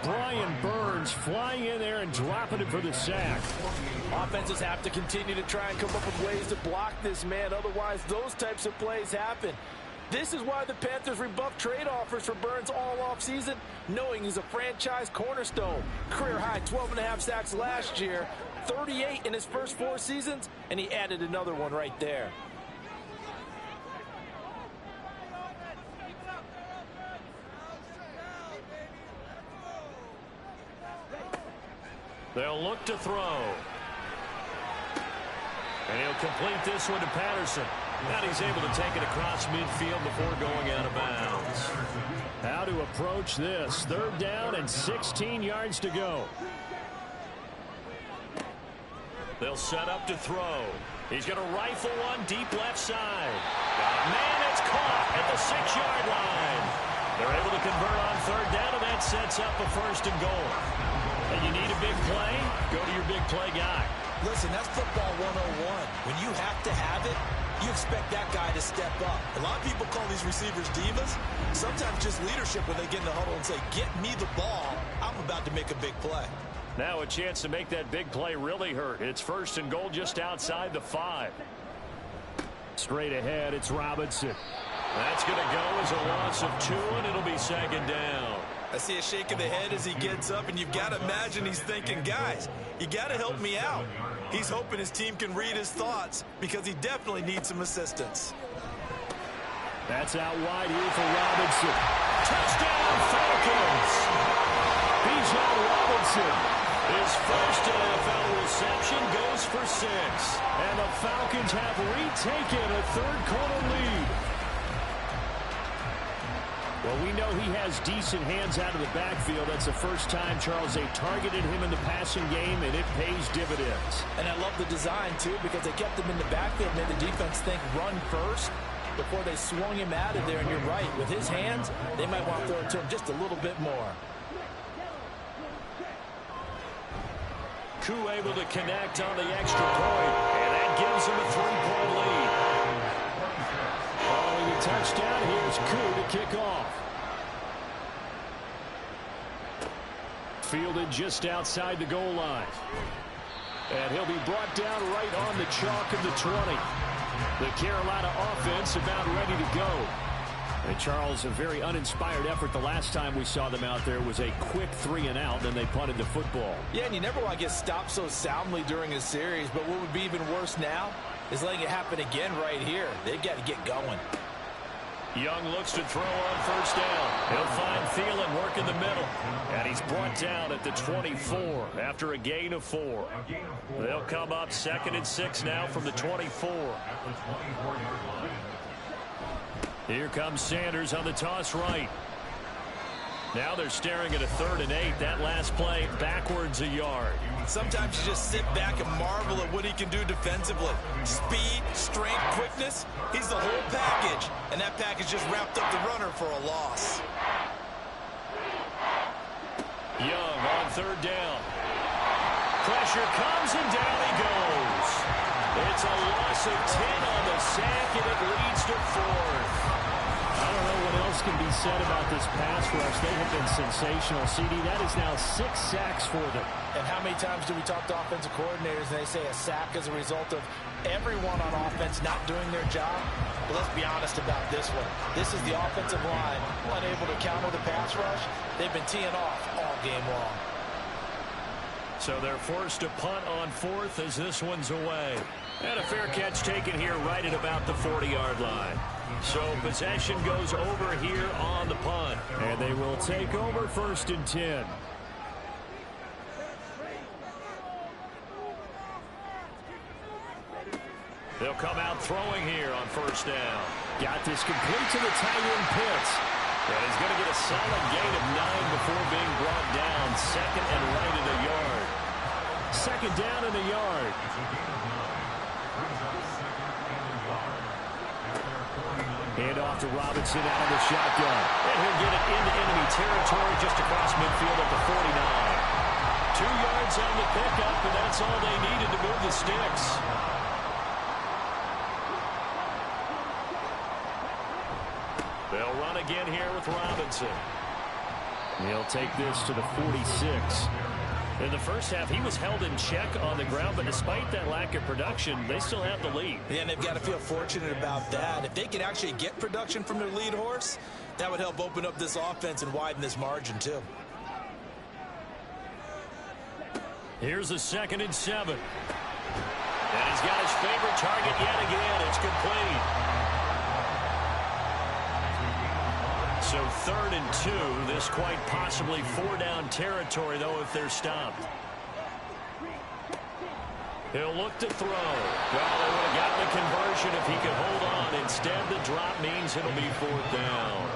Brian Burns flying in there and dropping it for the sack. Offenses have to continue to try and come up with ways to block this man. Otherwise, those types of plays happen. This is why the Panthers rebuffed trade offers for Burns all offseason, knowing he's a franchise cornerstone. Career-high 12.5 sacks last year, 38 in his first 4 seasons, and he added another one right there. They'll look to throw. And he'll complete this one to Patterson. And he's able to take it across midfield before going out of bounds. How to approach this. 3rd down and 16 yards to go. They'll set up to throw. He's going to rifle one deep left side. Man, it's caught at the 6-yard line. They're able to convert on 3rd down, and that sets up a 1st and goal. And you need a big play? Go to your big play guy. Listen, that's football 101. When you have to have it, you expect that guy to step up. A lot of people call these receivers divas. Sometimes just leadership when they get in the huddle and say, get me the ball. I'm about to make a big play. Now a chance to make that big play really hurt. It's 1st and goal just outside the 5. Straight ahead, it's Robinson. That's going to go as a loss of 2, and it'll be 2nd down. I see a shake of the head as he gets up, and you've got to imagine he's thinking, guys, you got to help me out. He's hoping his team can read his thoughts because he definitely needs some assistance. That's out wide here for Robinson. Touchdown, Falcons! Bijan Robinson. His first NFL reception goes for 6. And the Falcons have retaken a 3rd-quarter lead. Well, we know he has decent hands out of the backfield. That's the first time, Charles, they targeted him in the passing game, and it pays dividends. And I love the design, too, because they kept him in the backfield, made the defense think run first before they swung him out of there. And you're right, with his hands, they might want to throw it to him just a little bit more. Koo able to connect on the extra point, and that gives him a 3-point lead. Following the touchdown, here's Koo to kick off. Fielded just outside the goal line. And he'll be brought down right on the chalk of the 20. The Carolina offense about ready to go. And Charles, a very uninspired effort. The last time we saw them out there was a quick 3-and-out, then they punted the football. Yeah, and you never want to get stopped so soundly during a series, but what would be even worse now is letting it happen again right here. They've got to get going. Young looks to throw on 1st down. He'll find Thielen work in the middle. And he's brought down at the 24 after a gain of 4. They'll come up 2nd and 6 now from the 24. Here comes Sanders on the toss right. Now they're staring at a 3rd and 8. That last play backwards a yard. Sometimes you just sit back and marvel at what he can do defensively. Speed, strength, quickness. He's the whole package. And that package just wrapped up the runner for a loss. Young on 3rd down. Pressure comes and down he goes. It's a loss of 10 on the sack, and it leads to 4th. I don't know what else can be said about this pass rush. They have been sensational. CD, that is now 6 sacks for them. And how many times do we talk to offensive coordinators and they say a sack as a result of everyone on offense not doing their job? But let's be honest about this one. This is the offensive line unable to counter the pass rush. They've been teeing off all game long. So they're forced to punt on fourth as this one's away. And a fair catch taken here right at about the 40-yard line. So possession goes over here on the punt. And they will take over 1st and 10. They'll come out throwing here on 1st down. Got this complete to the tight end Pitts. And he's going to get a solid gain of 9 before being brought down. 2nd and right at a yard. 2nd down and a yard. Hand off to Robinson out of the shotgun. And he'll get it into enemy territory just across midfield at the 49. 2 yards on the pickup, and that's all they needed to move the sticks. They'll run again here with Robinson. He'll take this to the 46. In the first half, he was held in check on the ground, but despite that lack of production, they still have the lead. Yeah, and they've got to feel fortunate about that. If they can actually get production from their lead horse, that would help open up this offense and widen this margin, too. Here's a 2nd and 7. And he's got his favorite target yet again. It's complete. So 3rd and 2. This quite possibly 4-down territory, though, if they're stopped. He'll look to throw. Well, they would have gotten the conversion if he could hold on. Instead, the drop means it'll be 4th down.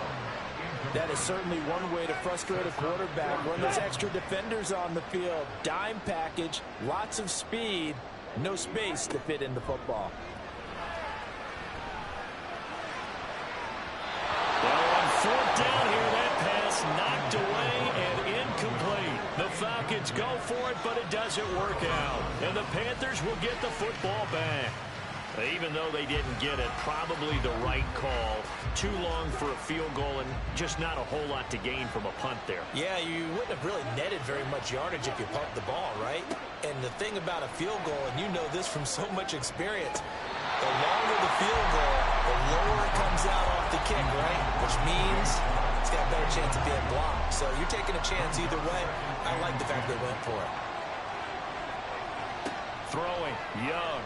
That is certainly one way to frustrate a quarterback. Run those extra defenders on the field. Dime package, lots of speed, no space to fit in the football. Well, on 4th down here, that pass knocked away and incomplete. The Falcons go for it, but it doesn't work out. And the Panthers will get the football back. Even though they didn't get it, probably the right call. Too long for a field goal and just not a whole lot to gain from a punt there. Yeah, you wouldn't have really netted very much yardage if you pumped the ball, right? And the thing about a field goal, and you know this from so much experience, the longer the field goal, the lower it comes out off the kick, right? Which means it's got a better chance of being blocked. So you're taking a chance either way. I like the fact they went for it. Throwing, Young.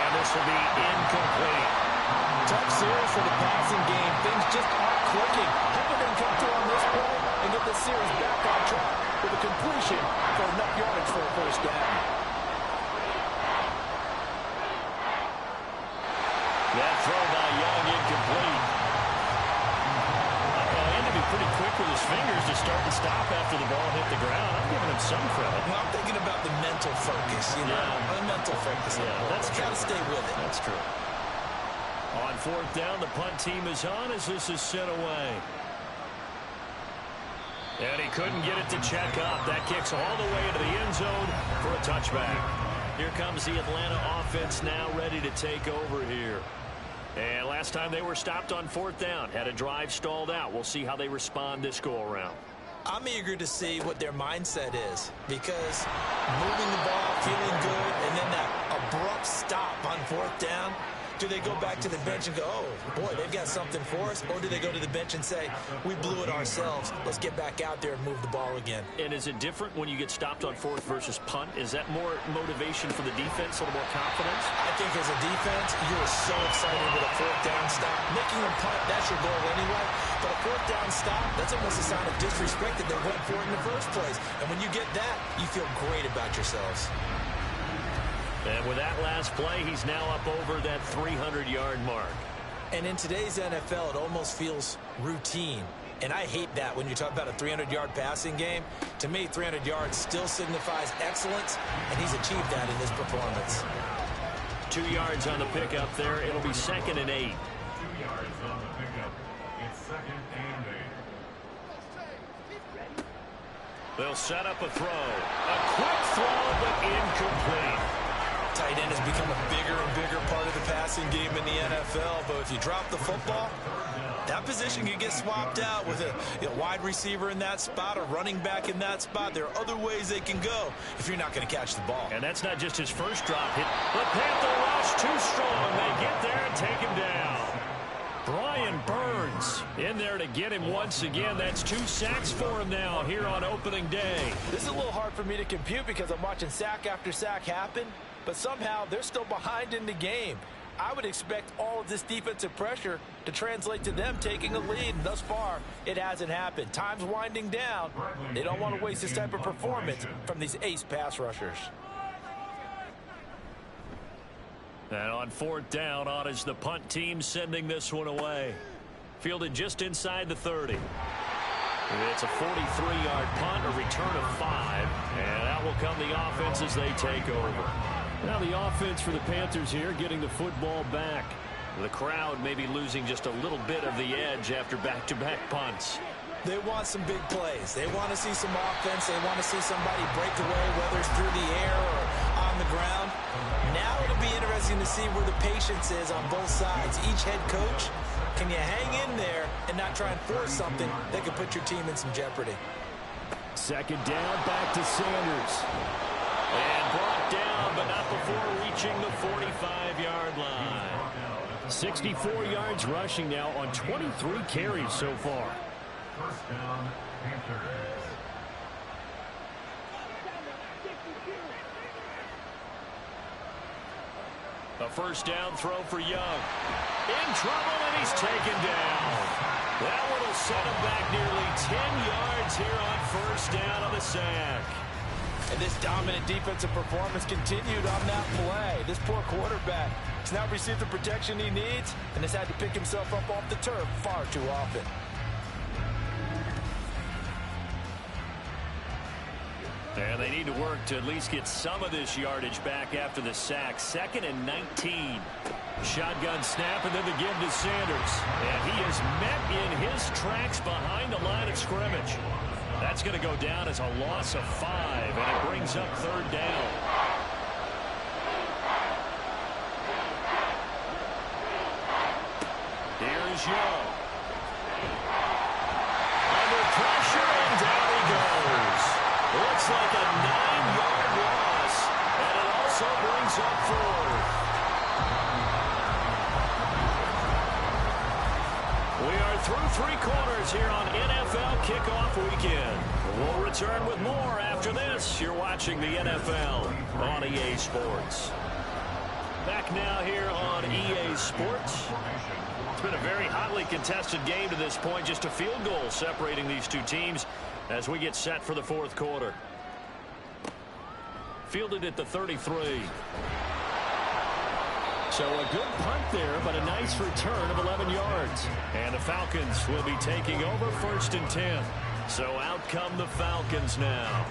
This will be incomplete. Tough series for the passing game. Things just aren't clicking. Hoping they can come through on this play and get this series back on track with a completion for enough yardage for a 1st down. That throw by Young incomplete. He had to be pretty quick with his fingers to start and stop after the ball hit the ground. I'm giving him some credit. Well, I'm thinking about the mental focus, you know. The mental focus. Yeah, that's got to stay with it. That's true. On 4th down, the punt team is on as this is sent away. And he couldn't get it to check up. That kicks all the way into the end zone for a touchback. Here comes the Atlanta offense now ready to take over here. And last time they were stopped on 4th down, had a drive stalled out. We'll see how they respond this go-around. I'm eager to see what their mindset is, because moving the ball, feeling good, and then that abrupt stop on 4th down, do they go back to the bench and go, oh, boy, they've got something for us? Or do they go to the bench and say, we blew it ourselves. Let's get back out there and move the ball again. And is it different when you get stopped on 4th versus punt? Is that more motivation for the defense, a little more confidence? I think as a defense, you're so excited with a 4th down stop. Making a punt, that's your goal anyway. But a 4th down stop, that's almost a sign of disrespect that they went for it in the first place. And when you get that, you feel great about yourselves. And with that last play, he's now up over that 300-yard mark. And in today's NFL, it almost feels routine. And I hate that when you talk about a 300-yard passing game. To me, 300 yards still signifies excellence, and he's achieved that in this performance. 2 yards on the pickup there. It'll be 2nd and 8. 2 yards on the pickup. It's 2nd and 8. They'll set up a throw. A quick throw, but incomplete. Tight end has become a bigger and bigger part of the passing game in the NFL, but if you drop the football, That position could get swapped out with a wide receiver in that spot, a running back in that spot. There are other ways they can go if you're not going to catch the ball. And that's not just his first drop hit. The Panther rush too strong. They get there and take him down. Brian Burns in there to get him once again. That's 2 sacks for him now here on opening day. This is a little hard for me to compute because I'm watching sack after sack happen, but somehow they're still behind in the game. I would expect all of this defensive pressure to translate to them taking a lead. And thus far, it hasn't happened. Time's winding down. They don't want to waste this type of performance from these ace pass rushers. And on 4th down, on is the punt team sending this one away. Fielded just inside the 30. It's a 43-yard punt, a return of 5. And out will come the offense as they take over. Now the offense for the Panthers here getting the football back. The crowd maybe losing just a little bit of the edge after back-to-back punts. They want some big plays. They want to see some offense. They want to see somebody break away, whether it's through the air or on the ground. Now it'll be interesting to see where the patience is on both sides. Each head coach, can you hang in there and not try and force something that could put your team in some jeopardy? 2nd down, back to Sanders. And brought down, but not before reaching the 45-yard line. 64 yards rushing now on 23 carries so far. First down, Panthers. A first down throw for Young. In trouble, and he's taken down. That one will set him back nearly 10 yards here on first down on the sack. And this dominant defensive performance continued on that play. This poor quarterback has not received the protection he needs and has had to pick himself up off the turf far too often. And they need to work to at least get some of this yardage back after the sack. 2nd and 19. Shotgun snap and then the give to Sanders. And he is met in his tracks behind the line of scrimmage. That's going to go down as a loss of 5, and it brings up 3rd down. Here's Young. Under pressure, and down he goes. Looks like a 9-yard loss, and it also brings up 4th. We are through 3 quarters here on NFL Kickoff Weekend. We'll return with more after this. You're watching the NFL on EA Sports. Back now here on EA Sports. It's been a very hotly contested game to this point. Just a field goal separating these two teams as we get set for the 4th quarter. Fielded at the 33. So a good punt there, but a nice return of 11 yards. And the Falcons will be taking over 1st and 10. So out come the Falcons now.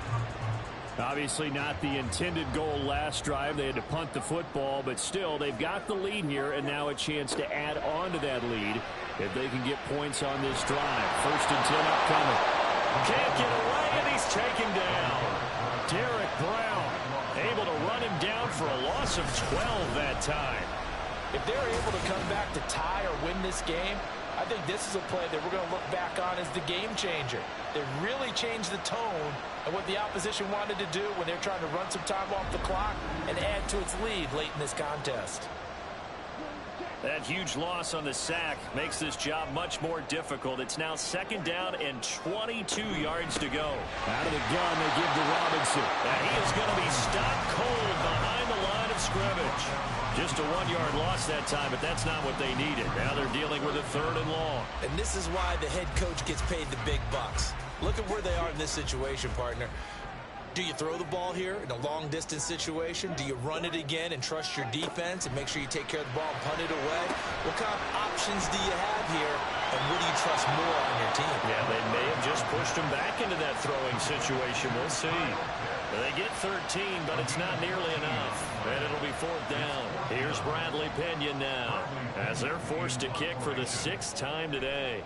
Obviously not the intended goal last drive. They had to punt the football, but still they've got the lead here and now a chance to add on to that lead if they can get points on this drive. 1st and 10 upcoming. Can't get away, and he's taken down. Derek Brown able to run him down for a loss of 12 that time. If they're able to come back to tie or win this game, I think this is a play that we're going to look back on as the game changer. They really changed the tone of what the opposition wanted to do when they're trying to run some time off the clock and add to its lead late in this contest. That huge loss on the sack makes this job much more difficult. It's now 2nd down and 22 yards to go. Out of the gun, they give to Robinson. And he is going to be stopped cold behind the line of scrimmage. Just a 1-yard loss that time, but that's not what they needed. Now they're dealing with a 3rd and long. And this is why the head coach gets paid the big bucks. Look at where they are in this situation, partner. Do you throw the ball here in a long-distance situation? Do you run it again and trust your defense and make sure you take care of the ball and punt it away? What kind of options do you have here, and what do you trust more on your team? Yeah, they may have just pushed him back into that throwing situation. We'll see. They get 13, but it's not nearly enough. And it'll be 4th down. Here's Bradley Pena now as they're forced to kick for the 6th time today.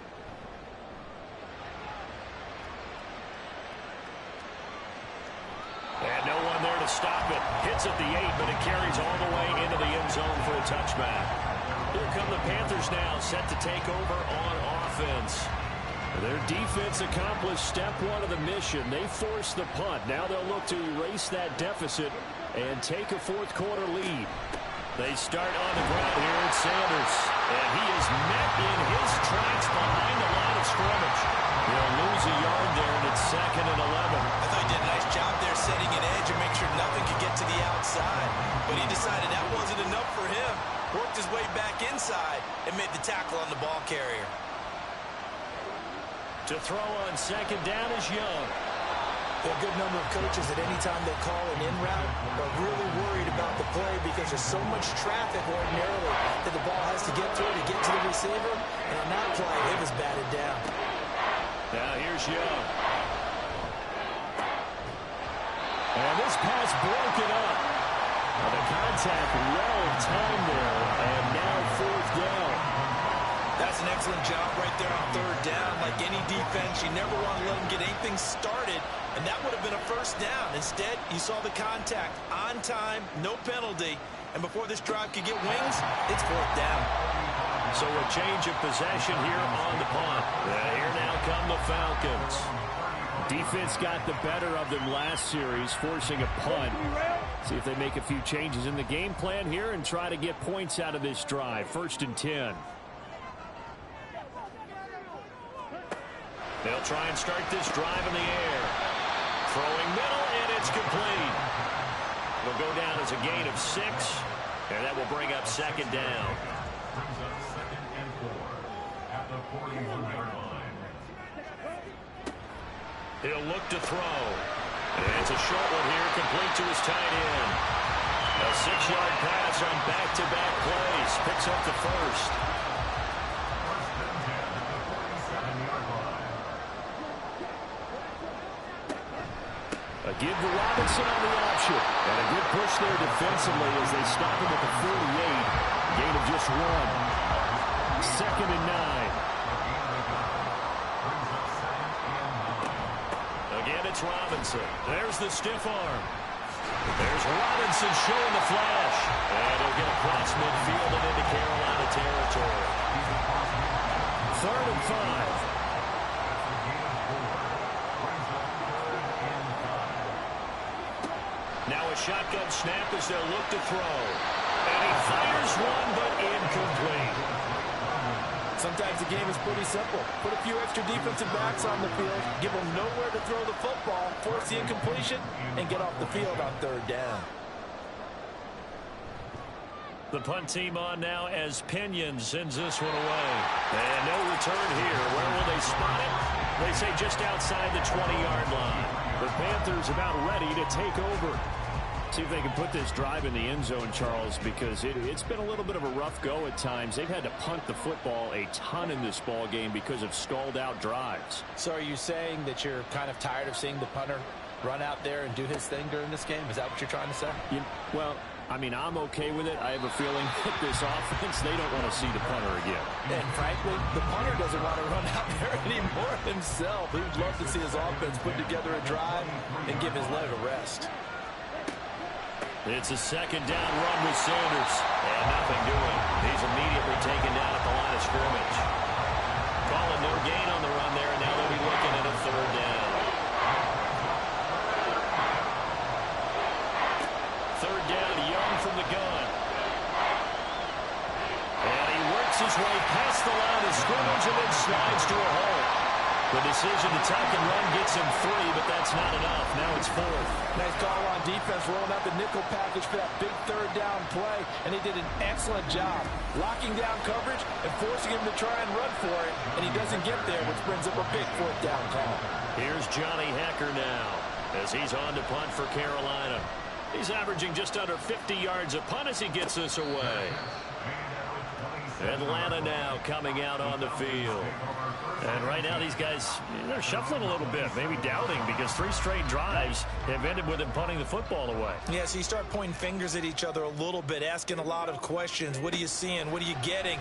And no one there to stop it. Hits at the 8, but it carries all the way into the end zone for a touchback. Here come the Panthers now, set to take over on offense. Their defense accomplished step one of the mission. They forced the punt. Now they'll look to erase that deficit and take a fourth-quarter lead. They start on the ground here at Sanders. And he is met in his tracks behind the line of scrimmage. He'll lose a yard there, and it's 2nd and 11. I thought he did a nice job there setting an edge and make sure nothing could get to the outside. But he decided that wasn't enough for him. Worked his way back inside and made the tackle on the ball carrier. To throw on 2nd down is Young. A good number of coaches at any time they call an in route are really worried about the play because there's so much traffic ordinarily that the ball has to get through to get to the receiver. And on that play, it was batted down. Now here's Young. And this pass broken up. The contact well timed there, and now 4th down. That's an excellent job right there on 3rd down. Like any defense, you never want to let them get anything started, and that would have been a 1st down. Instead, you saw the contact on time, no penalty, and before this drive could get wings, it's 4th down. So a change of possession here on the punt. Here now come the Falcons. Defense got the better of them last series, forcing a punt. See if they make a few changes in the game plan here and try to get points out of this drive. 1st and 10. They'll try and start this drive in the air. Throwing middle, and it's complete. It'll go down as a gain of 6, and that will bring up 2nd down. Brings up 2nd and 4 at the 41-yard line. He'll look to throw. And it's a short one here, complete to his tight end. A 6-yard pass on back-to-back plays. Picks up the 1st. A give to Robinson on the option. And a good push there defensively as they stop him at the 48. Gain of just 1. 2nd and 9. Again, it's Robinson. There's the stiff arm. There's Robinson showing the flash. And he'll get across midfield and into Carolina territory. 3rd and 5. Now a shotgun snap as they'll look to throw. And he fires one, but incomplete. Sometimes the game is pretty simple. Put a few extra defensive backs on the field, give them nowhere to throw the football, force the incompletion, and get off the field on 3rd down. The punt team on now as Pinion sends this one away. And no return here. Where will they spot it? They say just outside the 20-yard line. The Panthers about ready to take over. See if they can put this drive in the end zone, Charles, because it's been a little bit of a rough go at times. They've had to punt the football a ton in this ball game because of stalled-out drives. So are you saying that you're kind of tired of seeing the punter run out there and do his thing during this game? Is that what you're trying to say? Well, I mean, I'm okay with it. I have a feeling that this offense, they don't want to see the punter again. And frankly, the punter doesn't want to run out there anymore himself. He would love to see his offense put together a drive and give his leg a rest. It's a 2nd down run with Sanders. And nothing doing. He's immediately taken down at the line of scrimmage. Calling no gain on the run there, and now they'll be looking at a 3rd down. 3rd down, Young from the gun. And he works his way past the line of scrimmage and then slides to a hole. The decision to tuck and run gets him 3, but that's not enough. Now it's 4th. Nice call on defense, rolling out the nickel package for that big 3rd down play, and he did an excellent job locking down coverage and forcing him to try and run for it, and he doesn't get there, which brings up a big 4th down call. Here's Johnny Hecker now as he's on to punt for Carolina. He's averaging just under 50 yards a punt as he gets this away. Atlanta now coming out on the field. And right now these guys, they're shuffling a little bit, maybe doubting, because 3 straight drives have ended with them punting the football away. Yeah, so you start pointing fingers at each other a little bit, asking a lot of questions. What are you seeing? What are you getting?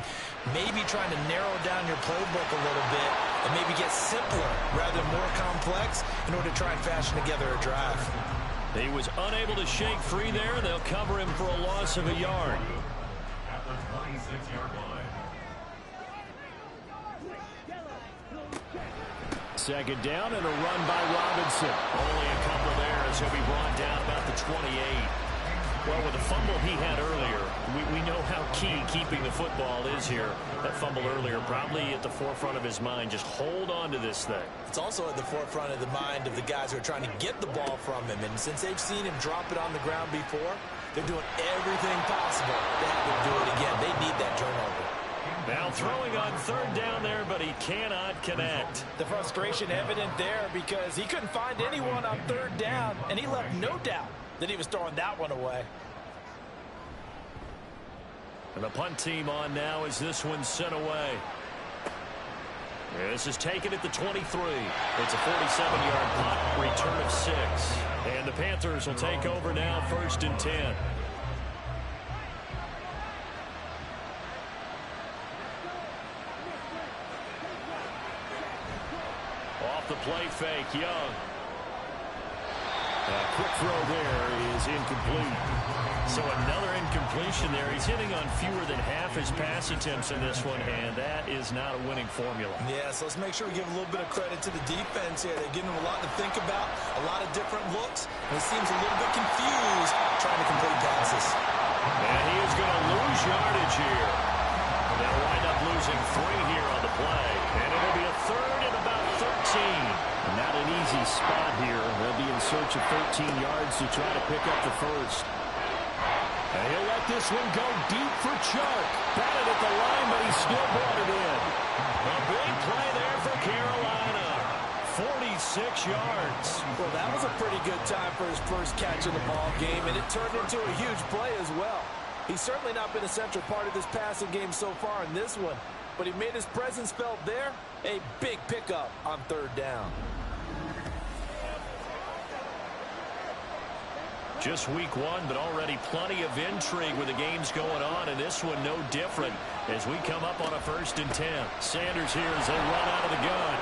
Maybe trying to narrow down your playbook a little bit and maybe get simpler rather than more complex in order to try and fashion together a drive. He was unable to shake free there. They'll cover him for a loss of a yard. the 26-yard line. Second down and a run by Robinson. Only a couple there as he'll be brought down about the 28. Well, with the fumble he had earlier, we know how key keeping the football is here. That fumble earlier probably at the forefront of his mind. Just hold on to this thing. It's also at the forefront of the mind of the guys who are trying to get the ball from him. And since they've seen him drop it on the ground before, they're doing everything possible to have him do it again. They need that turnover. Now throwing on third down there, but he cannot connect. The frustration evident there because he couldn't find anyone on third down, and he left no doubt that he was throwing that one away. And the punt team on now as this one's sent away. This is taken at the 23. It's a 47-yard punt, return of 6. And the Panthers will take over now, 1st and 10. Off the play fake, Young. A quick throw there is incomplete. So another incompletion there. He's hitting on fewer than half his pass attempts in this one, and that is not a winning formula. Yeah, so let's make sure we give a little bit of credit to the defense here. They're giving him a lot to think about, a lot of different looks, and he seems a little bit confused trying to complete passes. And he is going to lose yardage here. They'll wind up losing 3 here on the play, and it'll be a third and about 13. Not an easy spot here. They'll be in search of 13 yards to try to pick up the first. And he'll let this one go deep for Chark. Batted at the line, but he still brought it in. A big play there for Carolina. 46 yards. Well, that was a pretty good time for his first catch in the ball game, and it turned into a huge play as well. He's certainly not been a central part of this passing game so far in this one, but he made his presence felt there. A big pickup on third down. Just week 1, but already plenty of intrigue with the games going on, and this one no different as we come up on a 1st and 10. Sanders here as they run out of the gun.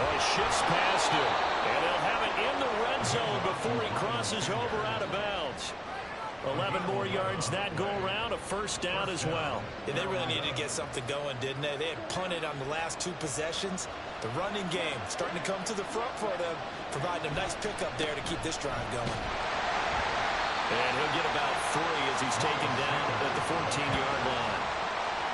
Oh, shifts past him, and they'll have it in the red zone before he crosses over out of bounds. 11 more yards that go around, a 1st down as well. Yeah, they really needed to get something going, didn't they? They had punted on the last 2 possessions. The running game starting to come to the front for them, providing a nice pickup there to keep this drive going. And he'll get about 3 as he's taken down at the 14-yard line.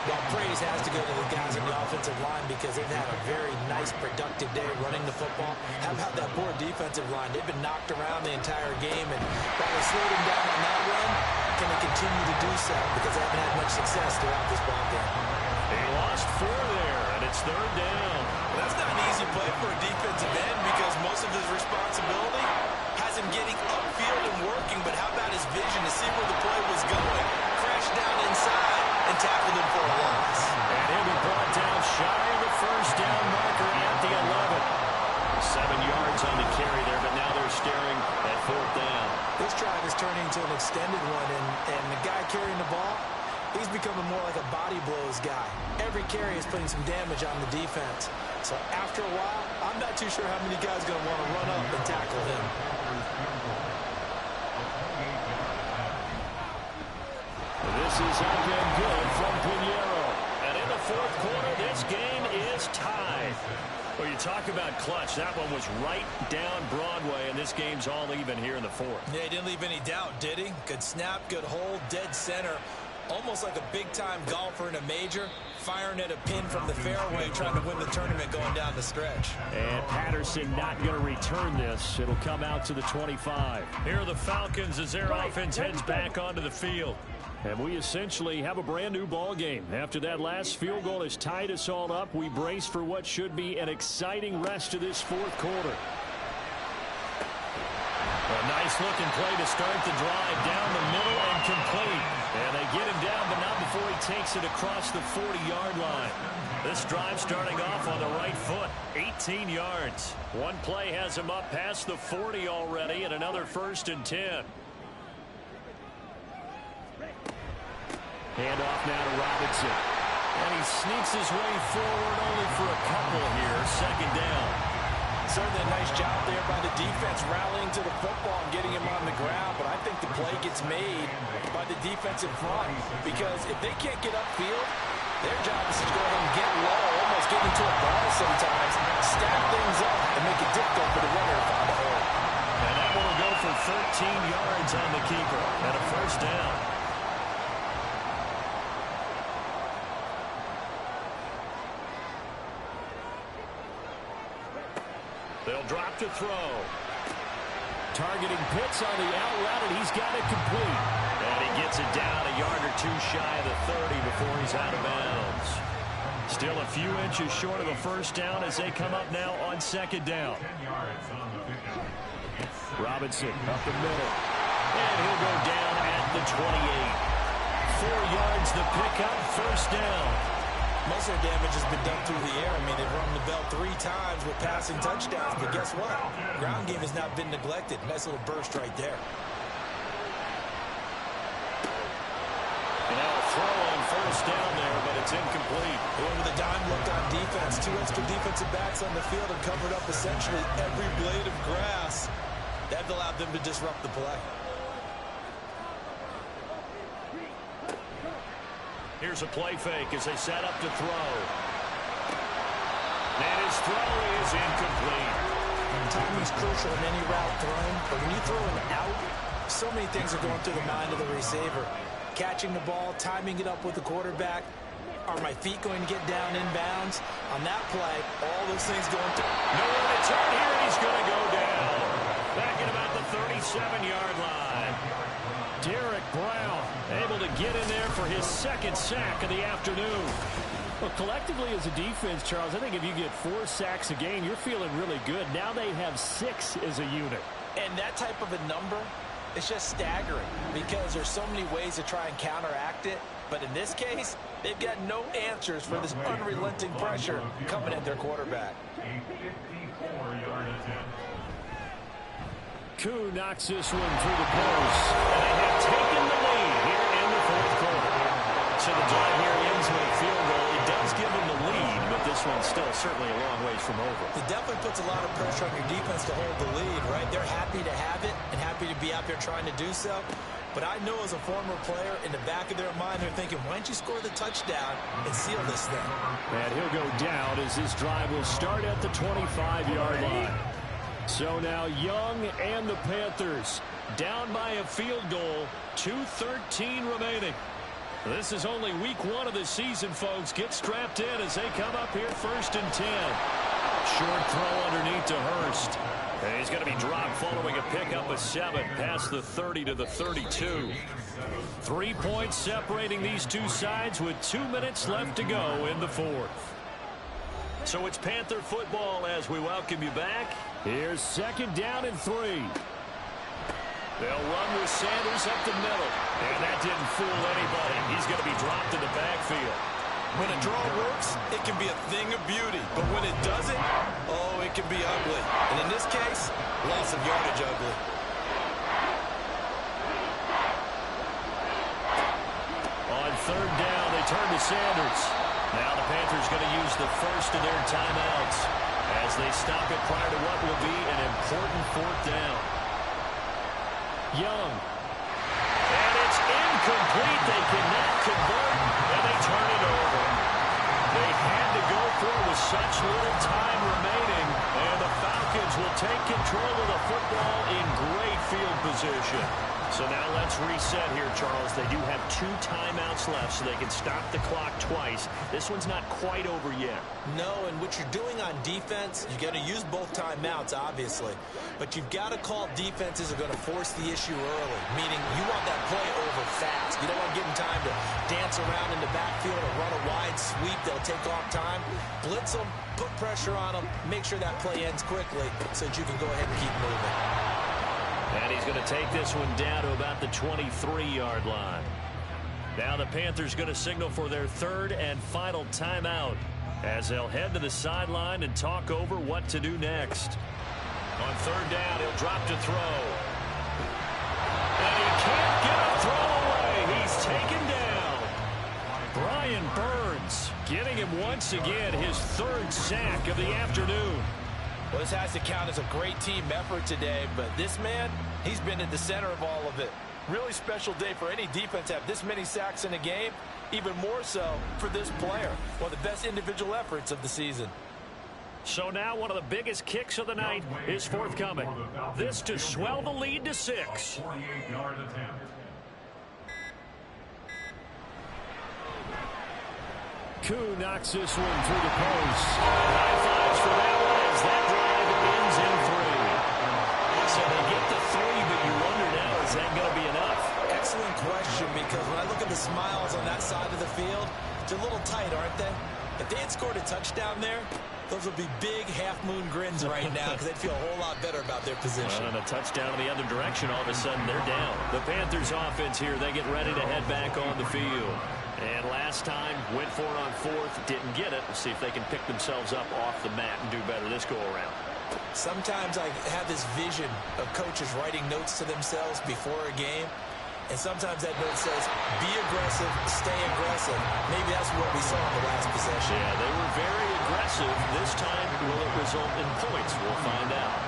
Well, praise has to go to the guys on the offensive line because they've had a very nice, productive day running the football. How about that poor defensive line? They've been knocked around the entire game, and while they slowed them down on that run, can they continue to do so because they haven't had much success throughout this ball game? They lost 4 there, and it's 3rd down. Well, that's not an easy play for a defensive end because most of his responsibility has him getting upfield and working, but how about his vision to see where the play was going, crash down inside, and tackled him for a loss. And he'll be brought down shy of the 1st down marker at the 11. 7 yards on the carry there, but now they're staring at 4th down. This drive is turning to an extended one, and the guy carrying the ball, he's becoming more like a body blows guy. Every carry is putting some damage on the defense. So after a while, I'm not too sure how many guys are going to want to run up and tackle him. This is up and good from Pinheiro. And in the 4th quarter, this game is tied. Well, you talk about clutch. That one was right down Broadway, and this game's all even here in the 4th. Yeah, he didn't leave any doubt, did he? Good snap, good hold, dead center. Almost like a big-time golfer in a major, firing at a pin from the fairway, trying to win the tournament going down the stretch. And Patterson not going to return this. It'll come out to the 25. Here are the Falcons as their offense heads back onto the field. And we essentially have a brand new ball game. After that last field goal has tied us all up, we brace for what should be an exciting rest of this 4th quarter. A nice looking play to start the drive down the middle and complete. And they get him down, but not before he takes it across the 40-yard line. This drive starting off on the right foot, 18 yards. One play has him up past the 40 already, and another 1st and 10. Hand off now to Robinson. And he sneaks his way forward only for a couple here. 2nd down. Certainly a nice job there by the defense rallying to the football and getting him on the ground, but I think the play gets made by the defensive front. Because if they can't get upfield, their job is to go ahead and get low, almost get into a ball sometimes, stack things up, and make it difficult for the runner to find a hole. And that one will go for 13 yards on the keeper and a first down. They'll drop to throw. Targeting Pitts on the out route, and he's got it complete. And he gets it down a yard or two shy of the 30 before he's out of bounds. Still a few inches short of a first down as they come up now on second down. Robinson up the middle. And he'll go down at the 28. 4 yards the pickup, first down. Most of their damage has been done through the air. I mean, they've run the bell 3 times with passing touchdowns, but guess what? Ground game has not been neglected. Nice little burst right there. And now a throw on first down there, but it's incomplete. Going with a dime look on defense. 2 extra defensive backs on the field and covered up essentially every blade of grass. That allowed them to disrupt the play. Here's a play fake as they set up to throw. And his throw is incomplete. Timing is crucial in any route thrown, but when you throw an out, so many things are going through the mind of the receiver. Catching the ball, timing it up with the quarterback. Are my feet going to get down inbounds? On that play, all those things going through. Nowhere to turn here, and he's going to go down. Back at about the 37-yard line. Derek Brown able to get in there for his second sack of the afternoon. Well, collectively as a defense, Charles, I think if you get 4 sacks a game, you're feeling really good. Now they have 6 as a unit. And that type of a number, it's just staggering because there's so many ways to try and counteract it. But in this case, they've got no answers for this unrelenting pressure coming at their quarterback. Koo knocks this one through the post. And they have taken the lead here in the fourth quarter. So the drive here ends with a field goal. It does give them the lead, but this one's still certainly a long ways from over. It definitely puts a lot of pressure on your defense to hold the lead, right? They're happy to have it and happy to be out there trying to do so. But I know as a former player, in the back of their mind, they're thinking, why don't you score the touchdown and seal this thing? And he'll go down as this drive will start at the 25-yard line. So now Young and the Panthers down by a field goal, 2:13 remaining. This is only week 1 of the season, folks. Get strapped in as they come up here first and 10. Short throw underneath to Hurst. And he's going to be dropped following a pickup of 7 past the 30 to the 32. 3 points separating these two sides with 2 minutes left to go in the fourth. So it's Panther football as we welcome you back. Here's second down and 3. They'll run with Sanders up the middle. And that didn't fool anybody. He's going to be dropped in the backfield. When a draw works, it can be a thing of beauty. But when it doesn't, oh, it can be ugly. And in this case, loss of yardage ugly. On third down, they turn to Sanders. Now the Panthers going to use the first of their timeouts as they stop it prior to what will be an important fourth down. Young. And it's incomplete. They cannot convert, and they turn it over. They had to go for it with such little time remaining, and the Falcons will take control of the football in great field position. So now let's reset here, Charles. They do have 2 timeouts left, so they can stop the clock twice. This one's not quite over yet. No, and what you're doing on defense, you got to use both timeouts, obviously. But you've got to call defenses are going to force the issue early, meaning you want that play over fast. You don't want to give them time to dance around in the backfield or run a wide sweep that'll take off time. Blitz them, put pressure on them, make sure that play ends quickly so that you can go ahead and keep moving. And he's going to take this one down to about the 23-yard line. Now the Panthers going to signal for their third and final timeout as they'll head to the sideline and talk over what to do next. On third down, he'll drop to throw. And he can't get a throw away. He's taken down. Brian Burns getting him once again his 3rd sack of the afternoon. Well, this has to count as a great team effort today, but this man, he's been at the center of all of it. Really special day for any defense to have this many sacks in a game. Even more so for this player. One of the best individual efforts of the season. So now one of the biggest kicks of the night is forthcoming. This to swell the lead to 6. 48-yard attempt. Koo knocks this one through the post. High fives for that one as that drive ends in 3. So they get the 3, but you wonder now, is that going to be enough? Excellent question, because when I look at the smiles on that side of the field, they're a little tight, aren't they? If they had scored a touchdown there, those would be big half-moon grins right now because they'd feel a whole lot better about their position. And a touchdown in the other direction, all of a sudden they're down. The Panthers offense here, they get ready to head back on the field. And last time, went for it on 4th, didn't get it. We'll see if they can pick themselves up off the mat and do better this go-around. Sometimes I have this vision of coaches writing notes to themselves before a game. And sometimes that note says, be aggressive, stay aggressive. Maybe that's what we saw in the last possession. Yeah, they were very aggressive. This time, will it result in points? We'll find out.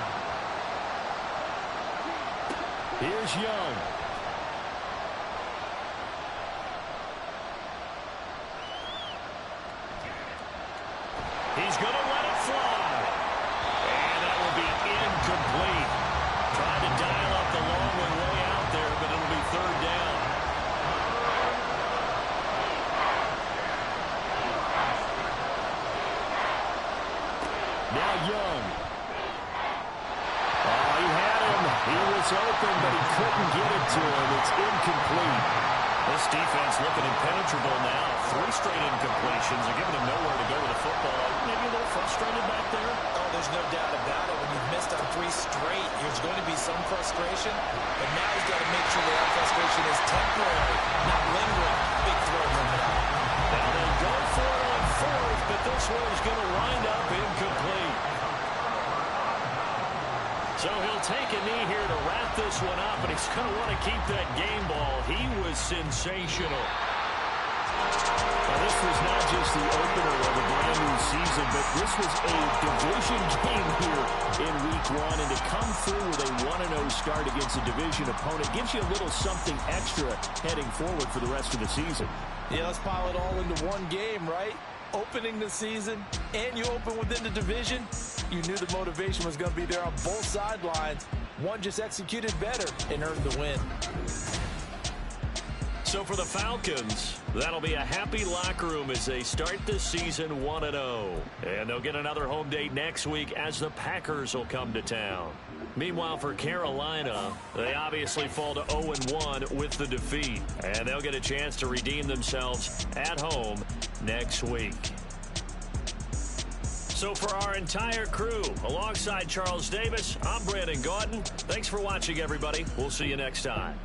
Here's Young. He's going to let it fly. And that will be incomplete. Tried to dial up the long one way out there, but it'll be 3rd down. Now Young. Oh, he had him. He was open, but he couldn't get it to him. It's incomplete. This defense looking impenetrable now. 3 straight incompletions. They're giving him nowhere to go with the football. Maybe a little frustrated back there. Oh, there's no doubt about it. When you've missed on 3 straight, there's going to be some frustration. But now he's got to make sure that frustration is temporary, not lingering. Big throw coming out. Now they go for it on 4th, but this one is going to wind up incomplete. So he'll take a knee here to wrap this one up, and he's going to want to keep that game ball. He was sensational. Now, this was not just the opener of a brand new season, but this was a division game here in week 1. And to come through with a 1-0 start against a division opponent gives you a little something extra heading forward for the rest of the season. Yeah, let's pile it all into one game, right? Opening the season, and you open within the division. You knew the motivation was going to be there on both sidelines. One just executed better and earned the win. So for the Falcons, that'll be a happy locker room as they start this season 1-0. And they'll get another home date next week as the Packers will come to town. Meanwhile, for Carolina, they obviously fall to 0-1 with the defeat. And they'll get a chance to redeem themselves at home next week. So for our entire crew, alongside Charles Davis, I'm Brandon Gaudin. Thanks for watching, everybody. We'll see you next time.